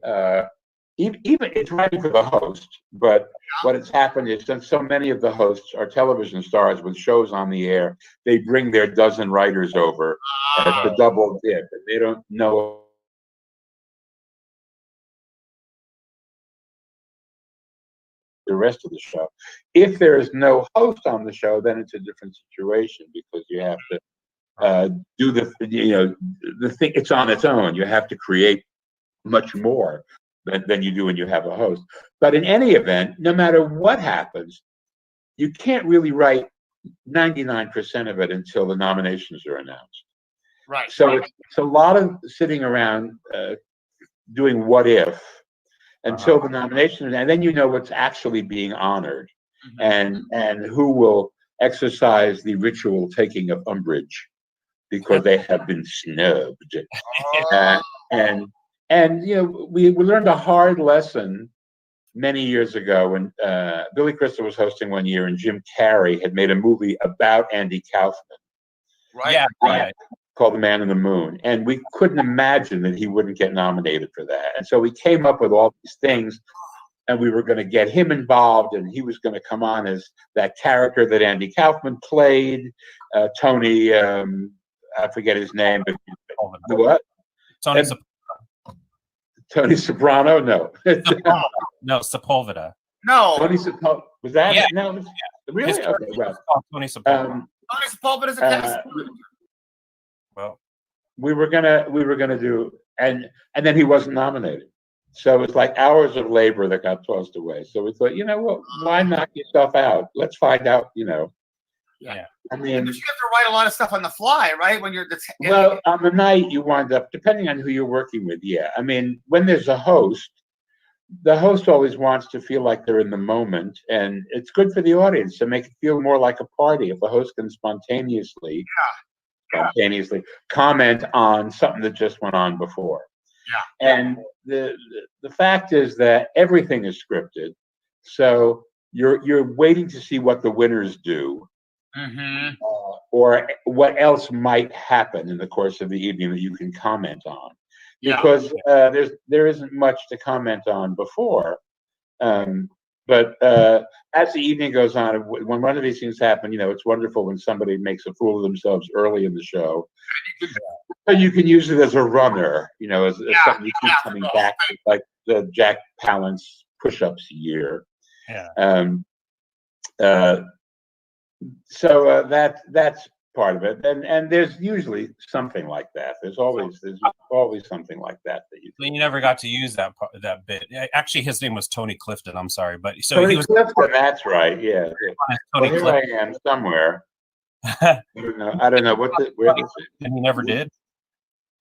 even it's writing for the host, but what has happened is since so many of the hosts are television stars with shows on the air, they bring their dozen writers over to double dip, and they don't know the rest of the show. If there is no host on the show, then it's a different situation because you have to do the thing. It's on its own. You have to create much more than you do when you have a host. But in any event, no matter what happens, you can't really write 99% of it until the nominations are announced. Right. So it's a lot of sitting around doing what if until the nominations, and then you know what's actually being honored, and who will exercise the ritual taking of umbrage because they have been snubbed. And we learned a hard lesson many years ago when Billy Crystal was hosting one year, and Jim Carrey had made a movie about Andy Kaufman. Right. Called The Man in the Moon. And we couldn't imagine that he wouldn't get nominated for that. And so we came up with all these things, and we were going to get him involved, and he was going to come on as that character that Andy Kaufman played. Tony, I forget his name, but what? Tony Soprano? No. No, Sepulveda. No. Tony Soprano. Was that? Yeah. No. Really? Okay, well. Tony Soprano. Tony Sepulveda is a cast. Well, we were gonna do, and then he wasn't nominated. So it's like hours of labor that got tossed away. So we thought, well, why knock yourself out? Let's find out, Yeah. I mean, but you have to write a lot of stuff on the fly, right? When you're well, on the night you wind up, depending on who you're working with. Yeah, I mean, when there's a host, the host always wants to feel like they're in the moment, and it's good for the audience to make it feel more like a party if the host can spontaneously comment on something that just went on before. Yeah. And the fact is that everything is scripted, so you're waiting to see what the winners do, or what else might happen in the course of the evening that you can comment on, because there isn't much to comment on before. But as the evening goes on, when one of these things happen, it's wonderful when somebody makes a fool of themselves early in the show. And you can use it as a runner, as something you keep coming back to, like the Jack Palance push-ups year. Yeah. So that's part of it, and there's usually something like that. There's always something like that you. You never got to use that bit. Actually, his name was Tony Clifton. I'm sorry, but so Tony he was Clifton. That's right. Yeah. Tony Here Clifton. I am somewhere. I don't know what where is it? And he never did.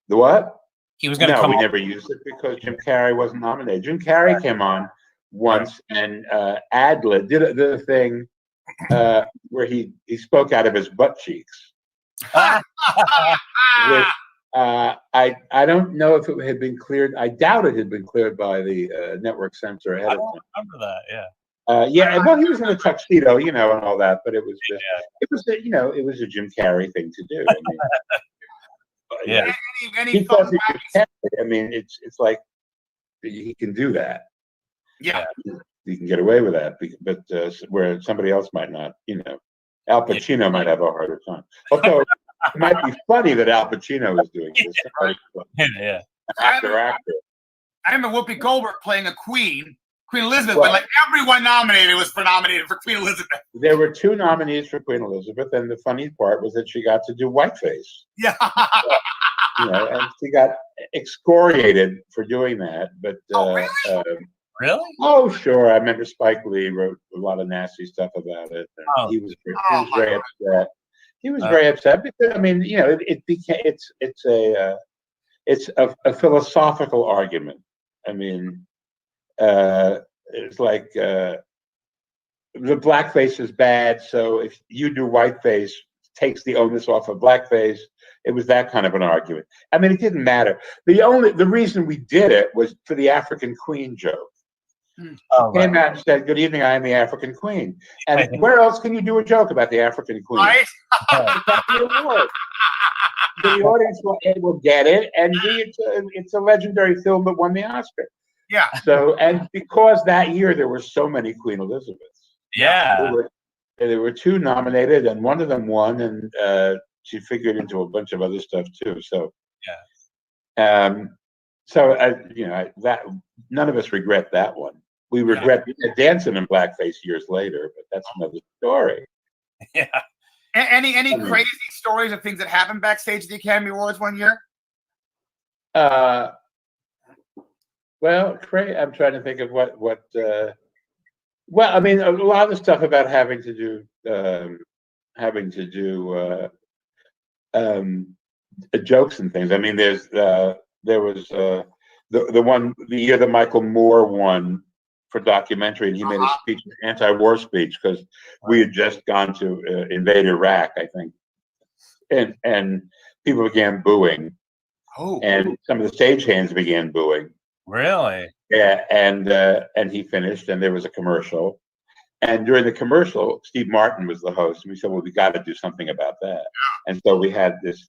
The what? He was going to No, come. we never used it because Jim Carrey wasn't nominated. Jim Carrey came on once and ad-lib did a thing where he spoke out of his butt cheeks. Which, I don't know if it had been cleared. I doubt it had been cleared by the network censor ahead of time. I remember that. Yeah. Yeah, well, he was in a tuxedo, and all that, but it was it was a Jim Carrey thing to do. I mean, yeah. Because it's Jim Carrey. I mean, it's like he can do that. Yeah. You can get away with that, but where somebody else might not. Al Pacino might have a harder time. Although it might be funny that Al Pacino is doing this. Yeah. Actor. I remember Whoopi Goldberg playing a Queen Elizabeth, but like everyone nominated was nominated for Queen Elizabeth. There were 2 nominees for Queen Elizabeth, and the funny part was that she got to do whiteface. Yeah. And she got excoriated for doing that. But Really? Oh, sure. I remember Spike Lee wrote a lot of nasty stuff about it. And he was very upset. He was very upset because it became it's a philosophical argument. I mean, it's like the blackface is bad, so if you do whiteface, takes the onus off of blackface. It was that kind of an argument. I mean, it didn't matter. The reason we did it was for the African Queen joke. Oh, Came out and said, "Good evening, I am the African Queen." And where else can you do a joke about the African Queen? Right? The audience will get it, and it's a legendary film that won the Oscar. Yeah. So, and because that year there were so many Queen Elizabeths. Yeah. There were 2 nominated, and one of them won, and she figured into a bunch of other stuff too. So, that none of us regret that one. We regret dancing in blackface years later, but that's another story. Yeah. Any crazy stories of things that happened backstage at the Academy Awards one year? Well, I'm trying to think of what. Well, I mean, a lot of the stuff about having to do jokes and things. I mean, there was the year that Michael Moore won for documentary, and he made a speech, an anti-war speech, because we had just gone to invade Iraq, I think, and people began booing, and some of the stagehands began booing. Really? Yeah, and he finished, and there was a commercial, and during the commercial, Steve Martin was the host, and we said, "Well, we got to do something about that," and so we had this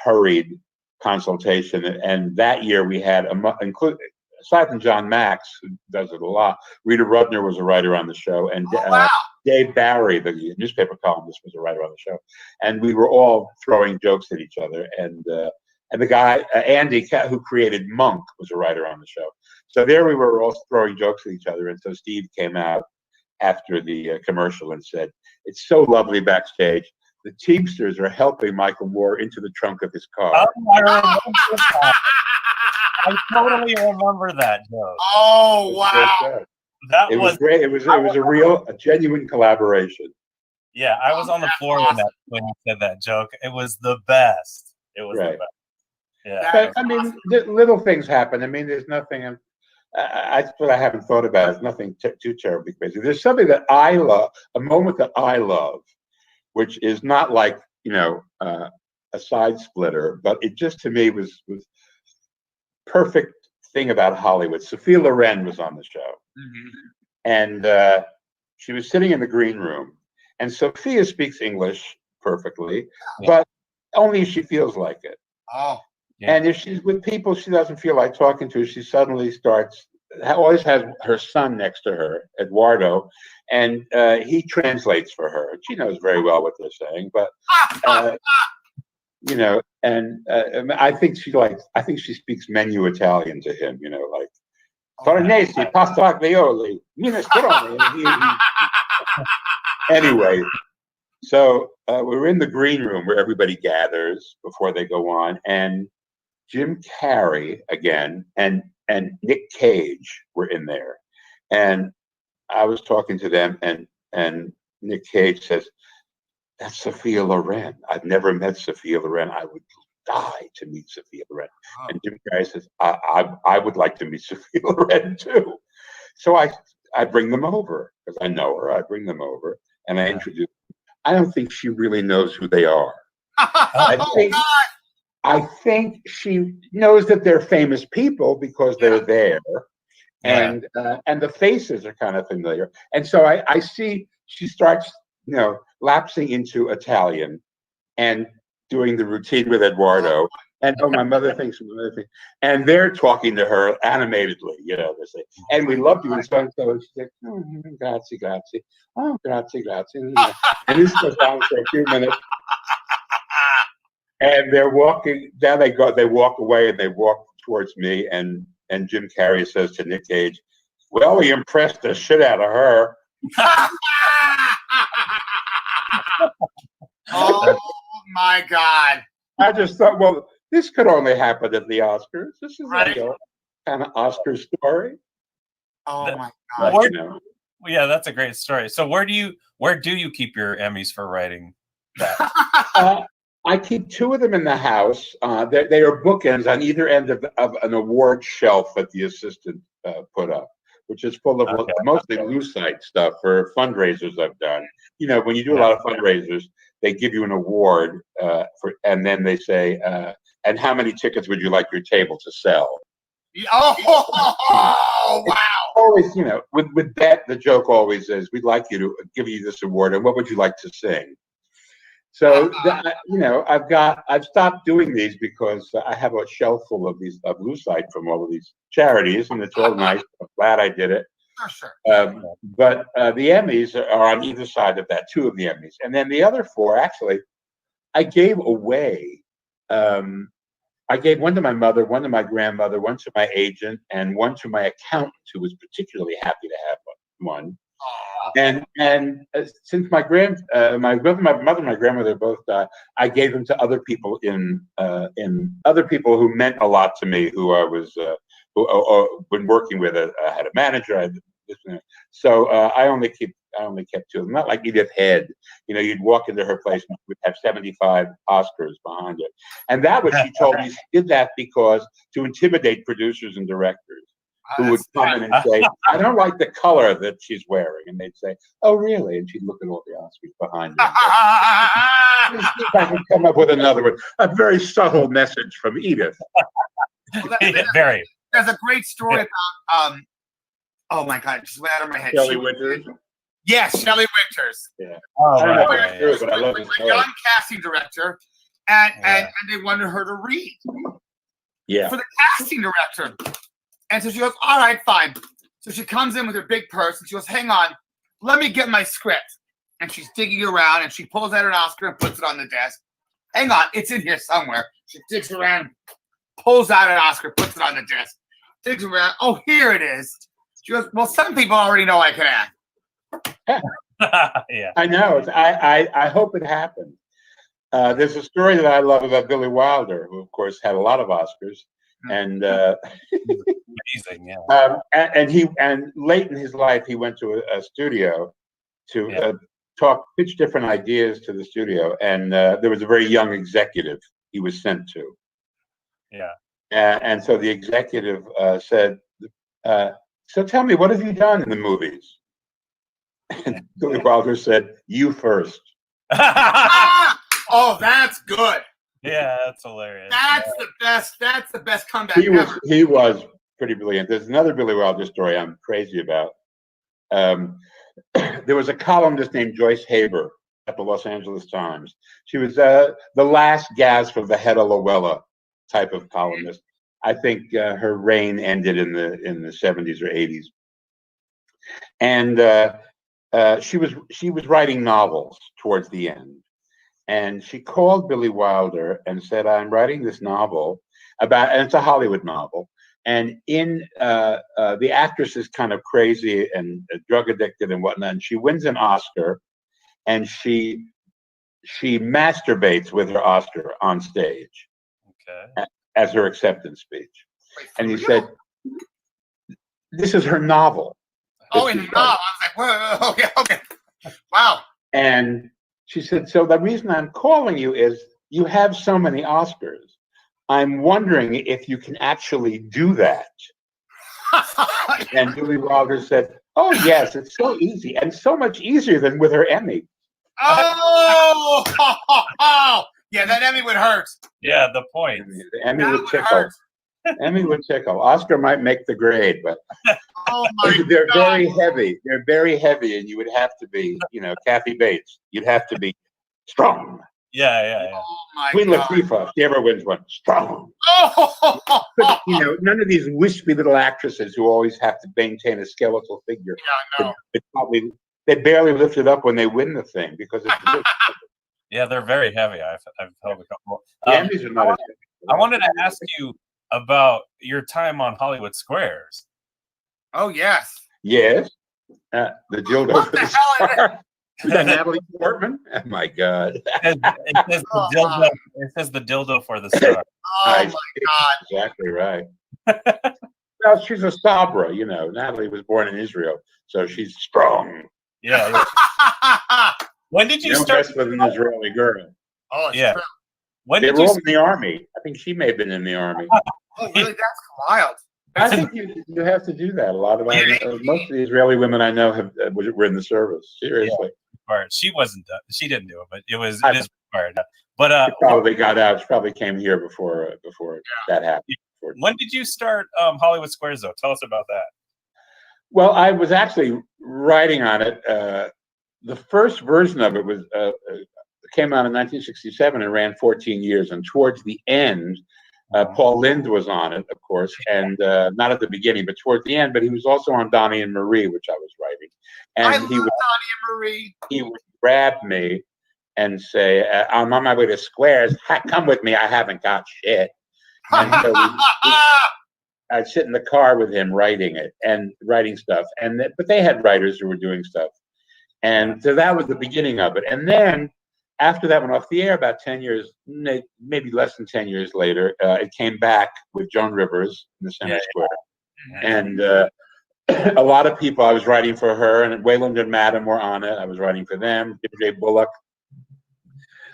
hurried consultation, and that year we had aside from John Max, who does it a lot, Rita Rudner was a writer on the show, and Dave Barry, the newspaper columnist, was a writer on the show, and we were all throwing jokes at each other, and the guy Andy, who created Monk, was a writer on the show. So there we were all throwing jokes at each other, and so Steve came out after the commercial and said, "It's so lovely backstage. The Teamsters are helping Michael Moore into the trunk of his car." Oh, I remember that. I totally remember that joke. Oh, wow. It was great. It was a genuine collaboration. Yeah, I was on the floor when you said that joke. It was the best. It was the best. Yeah. But, I mean, little things happen. I mean, there's nothing. That's what I haven't thought about. It's nothing too terribly crazy. There's something that I love, a moment that I love, which is not like, a side splitter, but it just to me was perfect thing about Hollywood. Sophia Loren was on the show, and she was sitting in the green room, and Sophia speaks English perfectly, but only if she feels like it. And if she's with people she doesn't feel like talking to, she suddenly always has her son next to her, Eduardo, and he translates for her. She knows very well what they're saying, but I think she speaks menu Italian to him, like Farnese, pasta aglioli, minestrone. Anyway, so we're in the green room where everybody gathers before they go on, and Jim Carrey again and Nick Cage were in there, and I was talking to them, and Nick Cage says, "That's Sophia Loren. I've never met Sophia Loren. I would die to meet Sophia Loren." And Jim Carrey says, I would like to meet Sophia Loren too." So I bring them over because I know her. I bring them over and I introduce them. I don't think she really knows who they are. I think she knows that they're famous people because they're there, and the faces are kind of familiar. And so I see she starts, lapsing into Italian and doing the routine with Eduardo. And my mother thinks another thing. And they're talking to her animatedly, they say, "And we love you," and so and so. And she's like, "Grazie, grazie. Oh, grazie, grazie." And this goes on for a few minutes. And they're walking. Now they walk away, and they walk towards me. And Jim Carrey says to Nick Cage, "Well, he impressed the shit out of her." Oh my God! I just thought, well, this could only happen at the Oscars. This is a kind of Oscar story. Oh my God! Yeah, that's a great story. So where do you keep your Emmys for writing that? I keep 2 of them in the house. They are bookends on either end of an award shelf that the assistant put up, which is full of mostly lucite stuff for fundraisers I've done. You know, when you do a lot of fundraisers, they give you an award and then they say, and how many tickets would you like your table to sell? Oh, wow. Always, you know, with that, the joke always is, we'd like you to give you this award, and what would you like to sing? So, you know, I've stopped doing these because I have a shelf full of these of lucite from all of these charities, and it's all nice. I'm glad I did it. Sure. But the Emmys are on either side of that, 2 of the Emmys. And then the other 4, actually, I gave away. I gave one to my mother, one to my grandmother, one to my agent, and one to my accountant, who was particularly happy to have one. And since my mother and my grandmother both died, I gave them to other people in other people who meant a lot to me, who I was been working with. I had a manager. So I only kept 2 of them. Not like Edith Head. You know, you'd walk into her place and we'd have 75 Oscars behind it. And that was, she told me, she did that because to intimidate producers and directors who would come in and say, I don't like the color that she's wearing. And they'd say, oh, really? And she'd look at all the Oscars behind her. See if I can come up with another one. A very subtle message from Edith. Very. There's a great story about, oh my God, it just went out of my head. Shelley Winters? Yes, Shelley Winters. Yeah. Oh, I don't know right. if it's true, but I love this A young casting director, and they wanted her to read. Yeah. For the casting director. And so she goes, all right, fine. So she comes in with her big purse and she goes, hang on, let me get my script. And she's digging around and she pulls out an Oscar and puts it on the desk. Hang on, it's in here somewhere. She digs around, pulls out an Oscar, puts it on the desk. Digs around, oh, here it is. She goes, well, some people already know I can act. Yeah. I know. I hope it happened. There's a story that I love about Billy Wilder, who, of course, had a lot of Oscars. And amazing, yeah. And late in his life, he went to a studio to pitch different ideas to the studio. And there was a very young executive he was sent to. Yeah. And so the executive said, so tell me, what have you done in the movies? And Billy Wilder said, you first. Oh, that's good. Yeah, that's hilarious. That's the best. That's the best comeback ever. He was pretty brilliant. There's another Billy Wilder story I'm crazy about. There was a columnist named Joyce Haber at the Los Angeles Times. She was the last gasp of the Hedda Lowella type of columnist. I think her reign ended in the 70s or 80s. And she was writing novels towards the end. And she called Billy Wilder and said, I'm writing this novel about, and it's a Hollywood novel. And in the actress is kind of crazy and drug addicted and whatnot. And she wins an Oscar, and she masturbates with her Oscar on stage as her acceptance speech. And he said, this is her novel. Oh, in the novel. I was like, whoa, okay. Wow. And she said, so the reason I'm calling you is you have so many Oscars. I'm wondering if you can actually do that. And Billy Wilder said, oh, yes, it's so easy, and so much easier than with her Emmy. Oh, yeah, that Emmy would hurt. Yeah, the point. The Emmy would tickle. Emmy would tickle. Oscar might make the grade, but they're very heavy. They're very heavy, and you would have to be, Kathy Bates. You'd have to be strong. Yeah. Oh my Queen God. Latifah, if she ever wins one, strong. Oh. But, none of these wispy little actresses who always have to maintain a skeletal figure. Yeah, no. They barely lift it up when they win the thing because it's. Yeah, they're very heavy. I've held a couple. Emmys are not as heavy. I wanted to ask you about your time on Hollywood Squares. Oh, yes. Yes. The dildo What for the the hell is star. Is that Natalie Portman? Oh my God. It says the dildo for the star. Oh my God. Exactly right. Well, she's a Sabra, Natalie was born in Israel, so she's strong. Yeah. When did you start with an Israeli girl? Oh, yeah. True. When They did were you all in the army. I think she may have been in the army. Oh, really? That's wild. I think you have to do that. A lot of most of the Israeli women I know were in the service. Seriously, she wasn't. She didn't do it, but it is required. But she probably got out. She probably came here before that happened. When did you start Hollywood Squares, though? Tell us about that. Well, I was actually writing on it. The first version of it was came out in 1967 and ran 14 years. And towards the end, Paul Lynde was on it, of course, and not at the beginning, but towards the end. But he was also on Donnie and Marie, which I was writing. And I love Donnie and Marie. He would grab me and say, "I'm on my way to Squares. Come with me. I haven't got shit." And so I'd sit in the car with him writing stuff. But they had writers who were doing stuff. And so that was the beginning of it. And then after that went off the air, about 10 years, maybe less than 10 years later, it came back with Joan Rivers in the Center Square. And a lot of people, I was writing for her, and Wayland and Madam were on it. I was writing for them, J. Bullock.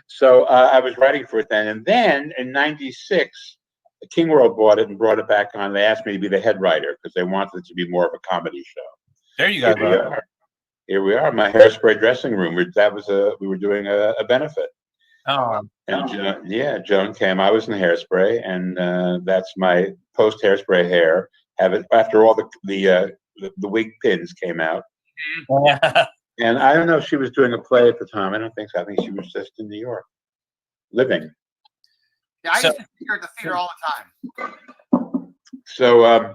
So I was writing for it then. And then in 96, King World bought it and brought it back on. They asked me to be the head writer because they wanted it to be more of a comedy show. There you go. Here we are, my Hairspray dressing room. We were doing a benefit. Oh, and Joan came. I was in Hairspray, and that's my post Hairspray hair. Have it after all the wig pins came out. Yeah. And I don't know if she was doing a play at the time. I don't think so. I think she was just in New York, living. Yeah, I used to see her at the theater all the time. So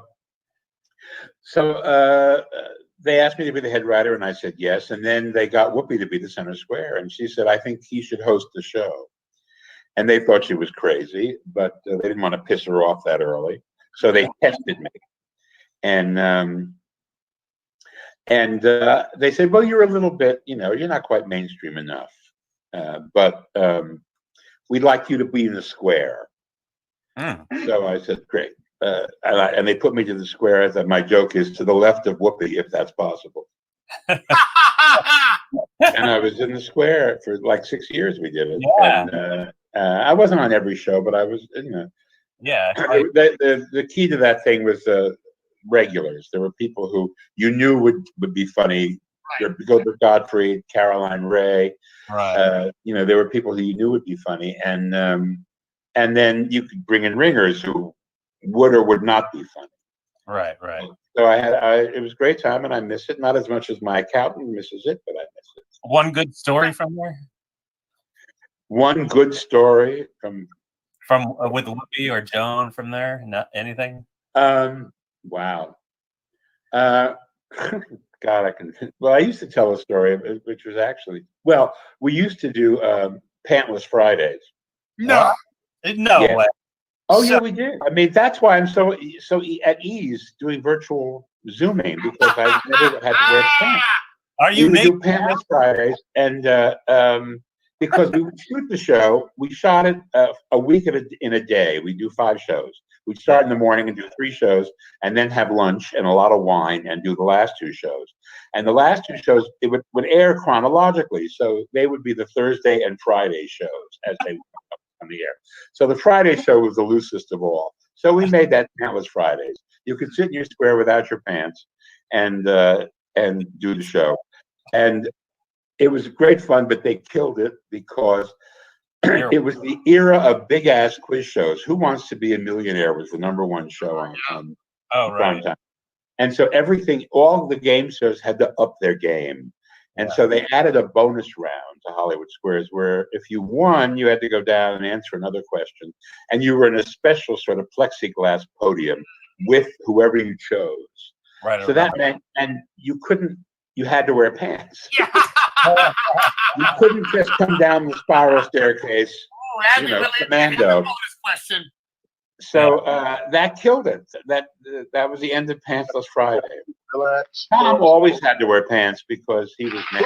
they asked me to be the head writer, and I said yes. And then they got Whoopi to be the Center Square, and she said, "I think he should host the show." And they thought she was crazy, but they didn't want to piss her off that early, so they tested me. And they said, "Well, you're a little bit, you're not quite mainstream enough, but we'd like you to be in the Square." So I said, "Great." And they put me to the Square. As my joke is, to the left of Whoopi, if that's possible. And I was in the Square for like 6 years. We did it. Yeah. And I wasn't on every show, but I was, Yeah. The key to that thing was regulars. There were people who you knew would be funny. Right. Gilbert Gottfried, Caroline Ray. Right. There were people who you knew would be funny, and then you could bring in ringers who would or would not be funny. Right. So it was a great time, and I miss it. Not as much as my accountant misses it, but I miss it. One good story from there? One good story from with Whoopi or Joan from there? Not anything? Wow. God, I used to tell a story, which was actually, we used to do Pantless Fridays. No way. Oh, yeah, we did. I mean, that's why I'm so at ease doing virtual Zooming, because I never had to wear pants. Are you do Pantless Fridays, and because we would shoot the show, we shot it a week in a day. We do 5 shows. We'd start in the morning and do 3 shows, and then have lunch and a lot of wine and do the last 2 shows. And the last 2 shows, it would air chronologically, so they would be the Thursday and Friday shows as they would come up on the air. So the Friday show was the loosest of all. So we made that Pantless Fridays. You could sit in your square without your pants and do the show. And it was great fun, but they killed it because it was the era of big ass quiz shows. Who Wants to Be a Millionaire was the #1 show on prime time. And so all the game shows had to up their game. And so they added a bonus round to Hollywood Squares where if you won, you had to go down and answer another question. And you were in a special sort of plexiglass podium with whoever you chose. Right. So that meant, and you had to wear pants. You couldn't just come down the spiral staircase, commando. So that killed it. That was the end of Pantsless Friday. Tom always had to wear pants because he was naked.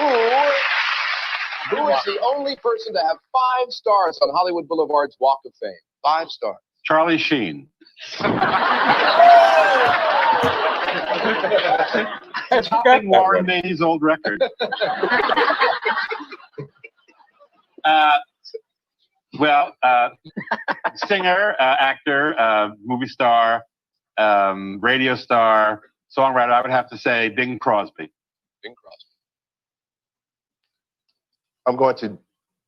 Who is the only person to have 5 stars on Hollywood Boulevard's Walk of Fame? 5 stars. Charlie Sheen. Topping Warren Beatty's old record. Singer, actor, movie star, radio star, songwriter, I would have to say Bing Crosby. Bing Crosby. I'm going to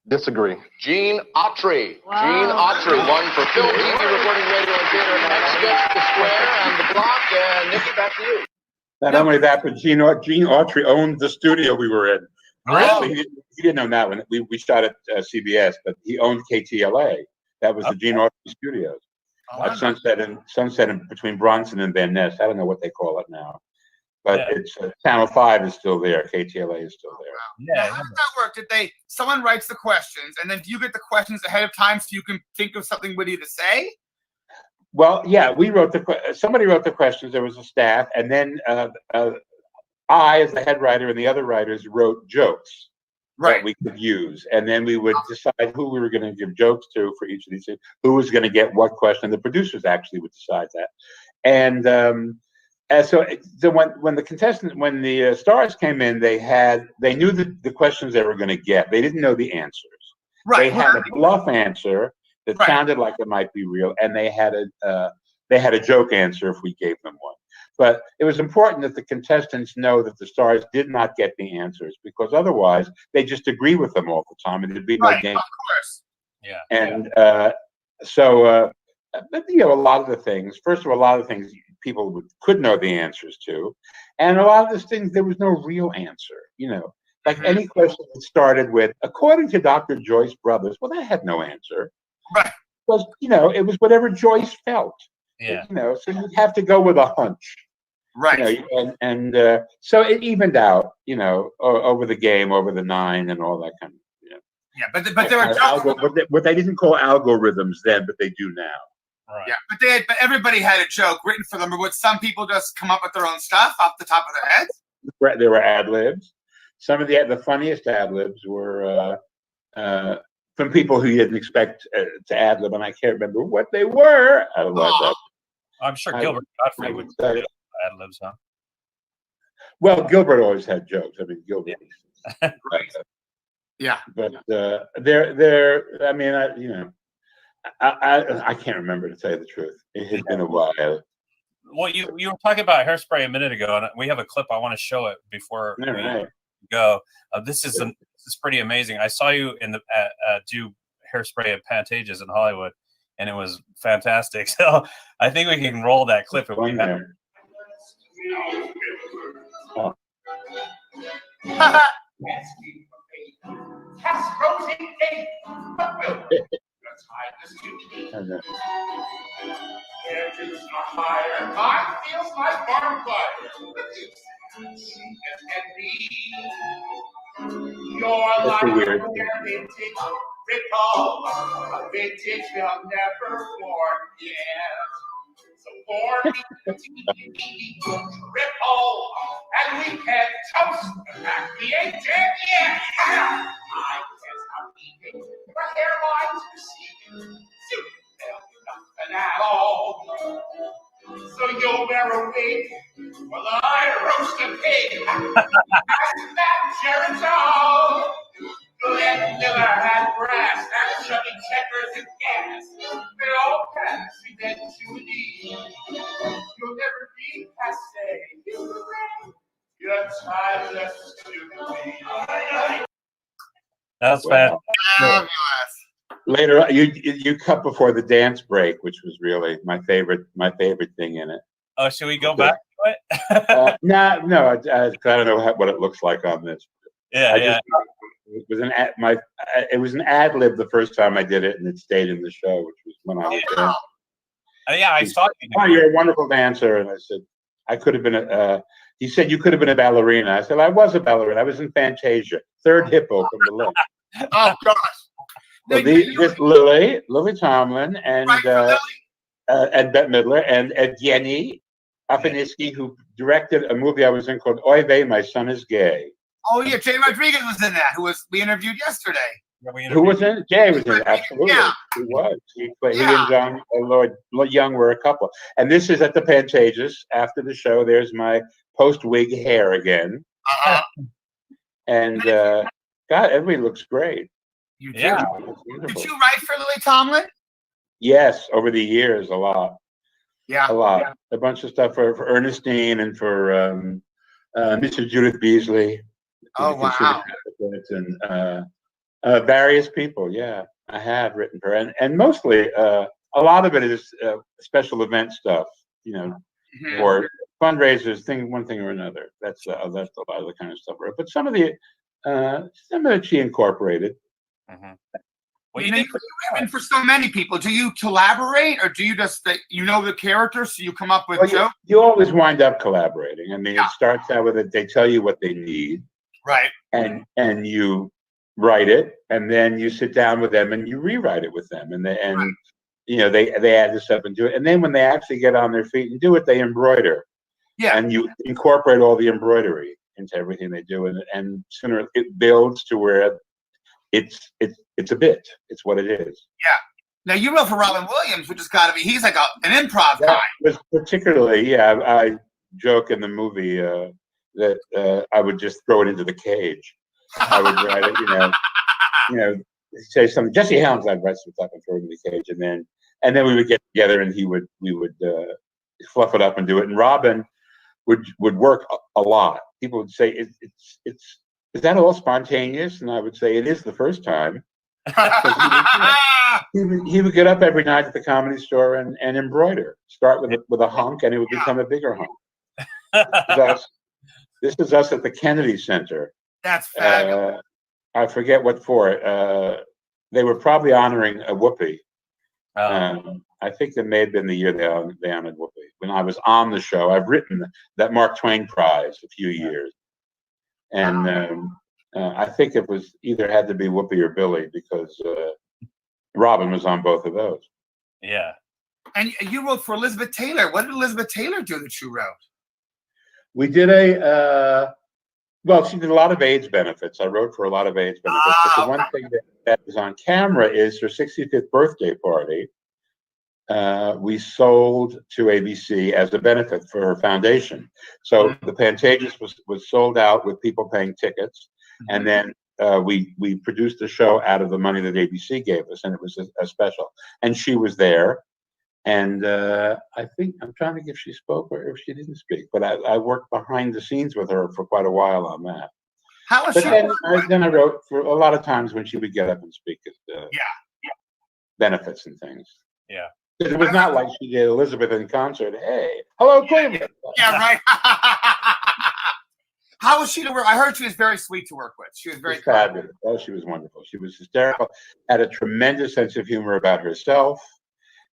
disagree. Gene Autry. Wow. Gene Autry won for film, TV, recording, radio, and theater. Next gets the square and the block. And Nikki, back to you. Not only that, but Gene Autry owned the studio we were in. Actually, he didn't own that one. We shot at CBS, but he owned KTLA. That was the Gene Autry Studios. Sunset in between Bronson and Van Ness. I don't know what they call it now, but it's Channel 5 is still there. KTLA is still there. Yeah. Now, how does that work? Someone writes the questions, and then do you get the questions ahead of time so you can think of something witty to say? Well, yeah, somebody wrote the questions. There was a staff, and then I, as the head writer, and the other writers wrote jokes that we could use, and then we would decide who we were going to give jokes to for each of these things, who was going to get what question. The producers actually would decide that, and so when the stars came in, they knew the questions they were going to get. They didn't know the answers. They had a bluff answer that sounded like it might be real, and they had a joke answer if we gave them one. But it was important that the contestants know that the stars did not get the answers, because otherwise they just agree with them all the time, and there'd be no game. Of course. Yeah. And so, but, a lot of the things. First of all, a lot of things people could know the answers to, and a lot of those things there was no real answer. Like any question that started with, according to Dr. Joyce Brothers, well, that had no answer. Right. Because it was whatever Joyce felt. Yeah. So you'd have to go with a hunch. Right. So it evened out, over the game, over the 9 and all that kind of. Yeah, but there were jokes. What they didn't call algorithms then, but they do now. Right. Yeah, but everybody had a joke written for them. Or would some people just come up with their own stuff off the top of their heads? There were ad libs. Some of the funniest ad libs were from people who you didn't expect to ad lib, and I can't remember what they were. I don't know that. I'm sure Gilbert Godfrey would say ad libs, huh? Well, Gilbert always had jokes. I mean, Gilbert. Yeah. But they're. I mean, I can't remember, to tell you the truth. It had been a while. Well, you were talking about Hairspray a minute ago, and we have a clip. I want to show it before we go. This is pretty amazing. I saw you in the do Hairspray at Pantages in Hollywood, and it was fantastic. So I think we can roll that clip if we have. Oh. Mine feels like barbed wire. You're like a vintage recall, a vintage you'll never forget. So for me, triple, and we can toast the fact we ain't dead yet. I guess I'm eating the hairline to see. Nothing at all. So you'll wear a wig while I roast a pig. That's that Geritol. Glenn Miller had brass and chubby checkers and gas. They all pass eventually. You'll never be passe. You're timeless to me. That's fantastic. Fabulous. Later, you cut before the dance break, which was really my favorite thing in it. Oh, should we go back to it? No, I don't know what it looks like on this. Yeah. It was an ad lib the first time I did it, and it stayed in the show, which was when I was there. Yeah, I saw you. Oh, you're a wonderful dancer, and I said I could have been he said you could have been a ballerina. I said I was a ballerina. I was in Fantasia, third hippo from the left. Oh gosh. So this Lily Tomlin, and Bette Midler, and Evgeny Afaniski, who directed a movie I was in called Oy Vey, My Son is Gay. Oh yeah, Jay Rodriguez was in that. We interviewed yesterday. Who was in it? Jay was in it. Absolutely, he was. He and John Lloyd Young were a couple. And this is at the Pantages after the show. There's my post-wig hair again. And God, everybody looks great. You did. Did you write for Lily Tomlin? Yes, over the years, a lot. Yeah. A lot. A bunch of stuff for Ernestine and for Mr. Judith Beasley. Oh, wow. And various people. Yeah, I have written for her. And mostly, a lot of it is special event stuff, you know, Mhm. or fundraisers, one thing or another. That's a lot of the kind of stuff. But some of it she incorporated. Mm-hmm. Well, You know, and for so many people, do you collaborate or do you just you know the characters, so you come up with jokes? You always wind up collaborating. I mean, it starts out with it. They tell you what they need, Right? And you write it, and then you sit down with them and you rewrite it with them, and you know they add this up and do it, and then when they actually get on their feet and do it, they embroider. Yeah. And you incorporate all the embroidery into everything they do, and sooner it builds to where it's a bit. It's what it is. Yeah. Now you wrote for Robin Williams, which has got to be, he's like an improv guy. Was particularly, yeah. I joke in the movie that I would just throw it into the cage. I would write it, you know, say something. Jesse Helms, I'd write some stuff and throw it in the cage, and then we would get together and we would fluff it up and do it. And Robin would work a lot. People would say, is that all spontaneous? And I would say, it is the first time. He would get up every night at the Comedy Store and embroider. Start with a hunk, and it would become a bigger hunk. This is us at the Kennedy Center. That's fabulous. I forget what for. They were probably honoring a Whoopi. I think that may have been the year they honored Whoopi. When I was on the show, I've written that Mark Twain Prize a few years. And I think it was either had to be Whoopi or Billy, because Robin was on both of those. Yeah. And you wrote for Elizabeth Taylor. What did Elizabeth Taylor do that you wrote? We did well, she did a lot of AIDS benefits. I wrote for a lot of AIDS benefits. But the one thing that is on camera is her 65th birthday party. We sold to ABC as a benefit for her foundation. So the Pantages was sold out with people paying tickets. And then we produced a show out of the money that ABC gave us, and it was a special. And she was there. And I think, I'm trying to think if she spoke or if she didn't speak, but I worked behind the scenes with her for quite a while on that. How was But she? then I wrote for a lot of times when she would get up and speak at benefits and things. Yeah. It was not like she did Elizabeth in concert. Hey, hello, Cleveland. Yeah, right. How was she to work? I heard she was very sweet to work with. She was very fabulous. Oh, she was wonderful. She was hysterical. Had a tremendous sense of humor about herself.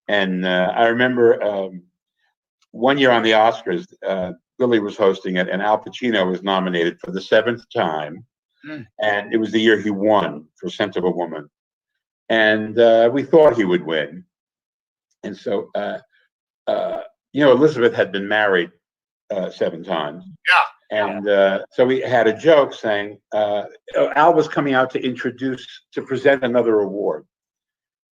And I remember one year on the Oscars, Billy was hosting it, and Al Pacino was nominated for the 7th time. And it was the year he won for Scent of a Woman. And we thought he would win. And so, Elizabeth had been married 7 times. Yeah. And so we had a joke saying, Al was coming out to present another award.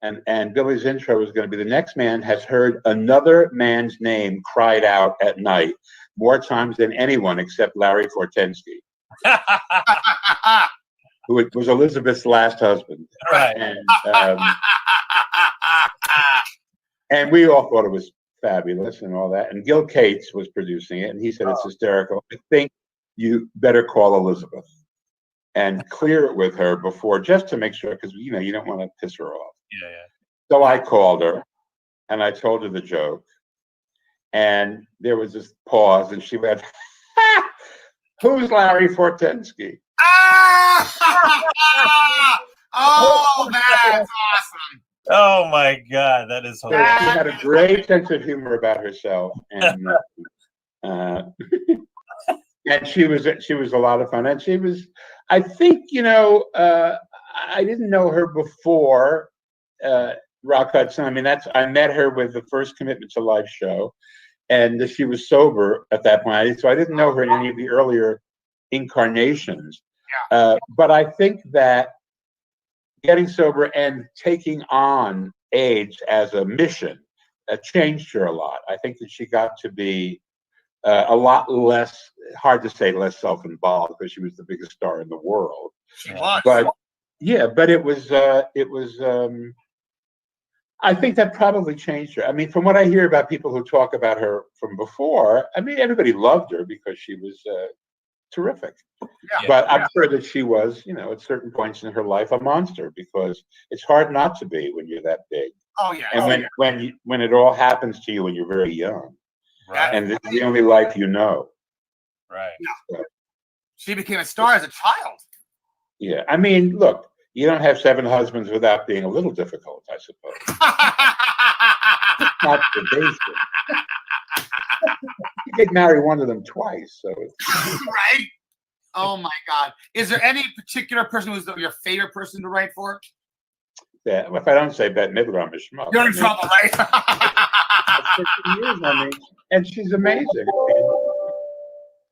And Billy's intro was going to be, the next man has heard another man's name cried out at night more times than anyone except Larry Fortensky, who was Elizabeth's last husband. Right. And we all thought it was fabulous and all that. And Gil Cates was producing it, and he said, it's hysterical. I think you better call Elizabeth and clear it with her before, just to make sure, because you don't want to piss her off. Yeah. So I called her and I told her the joke, and there was this pause, and she went, "Who's Larry Fortensky?" Oh, that's awesome. Oh my God, that is hilarious. She had a great sense of humor about herself, and and she was a lot of fun. And she was, I think, I didn't know her before Rock Hudson. I mean, I met her with the first Commitment to Life show, and she was sober at that point, so I didn't know her in any of the earlier incarnations. Yeah. But I think that getting sober and taking on AIDS as a mission changed her a lot. I think that she got to be a lot less, hard to say less self-involved, because she was the biggest star in the world. She was. But yeah, but it was I think that probably changed her. I mean, from what I hear about people who talk about her from before, I mean, everybody loved her because she was terrific. Yeah. But I'm sure that she was, at certain points in her life, a monster because it's hard not to be when you're that big. Oh yeah. And when it all happens to you when you're very young, Right. and it's the only life you know. Right. So, She became a star as a child. yeah, I mean, look, you don't have 7 husbands without being a little difficult, I suppose. Not the basic. You could marry one of them twice, so Right? Oh my God! Is there any particular person who's your favorite person to write for? yeah, if I don't say Bette Midler, I'm a schmuck. You're in trouble, right? I mean, and she's amazing. I mean,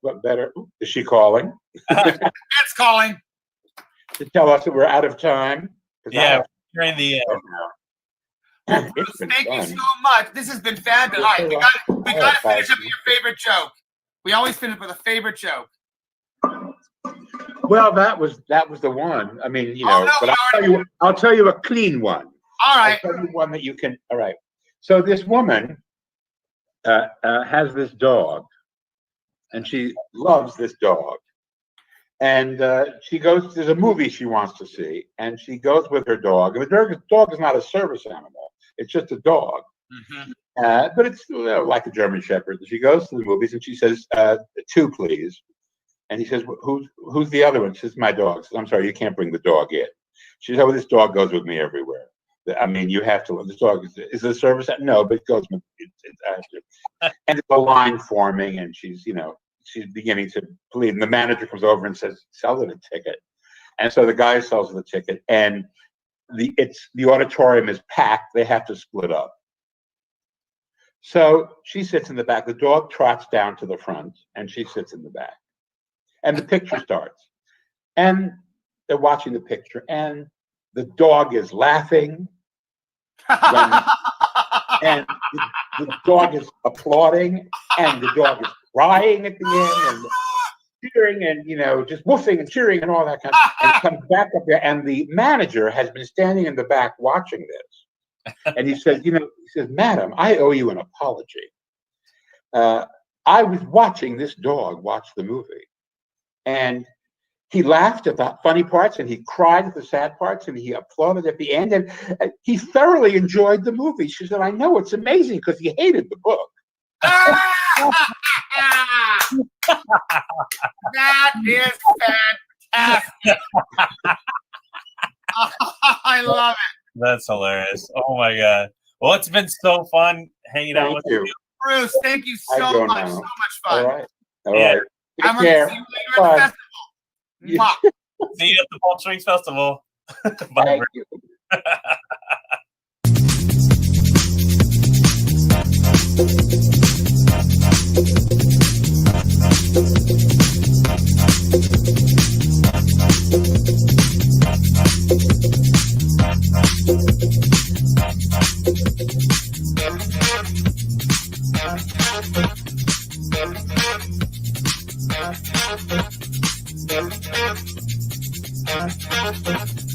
what better? Is she calling It's calling. to tell us that we're out of time? 'Cause I Yeah, have you're in the to go now. Well, Bruce, It's been thank you fun. so much. This has been fabulous. All right, we got to finish up with your favorite joke. We always finish with a favorite joke. Well, that was the one. I mean, Oh, no, but I'll tell you a clean one. All right. I'll tell you one that you can. All right. So this woman has this dog, and she loves this dog. And she goes. There's a movie she wants to see, and she goes with her dog. And the dog is not a service animal; it's just a dog. Mm-hmm. But it's like a German Shepherd. She goes to the movies, and she says, 2, please. And he says, "Who's the other one?" She says, "My dog." Says, "I'm sorry, you can't bring the dog in." She says, "Oh, this dog goes with me everywhere. I mean, you have to. This dog is a service. No, but it goes with. I have to." And it's a line forming, and she's beginning to plead. And the manager comes over and says, "Sell her the ticket." And so the guy sells her the ticket, and the auditorium is packed. They have to split up. So she sits in the back. The dog trots down to the front, and she sits in the back. And the picture starts. And they're watching the picture, and the dog is laughing. And the dog is applauding, and the dog is crying at the end, and cheering, and just woofing and cheering and all that kind of stuff. And comes back up there, and the manager has been standing in the back watching this. And he says, "Madam, I owe you an apology. I was watching this dog watch the movie. And he laughed at the funny parts, and he cried at the sad parts, and he applauded at the end, and he thoroughly enjoyed the movie." She said, "I know, it's amazing because he hated the book." That is fantastic. I love it. That's hilarious. Oh my God. Well, it's been so fun hanging out with you. Bruce, thank you I so go much. now. So much All fun. right. All Yeah. right. Take I'm going to care. see you later at the Bye. festival. Mwah. See you at the Palm Springs Festival. Bye. Thank you. Thank you.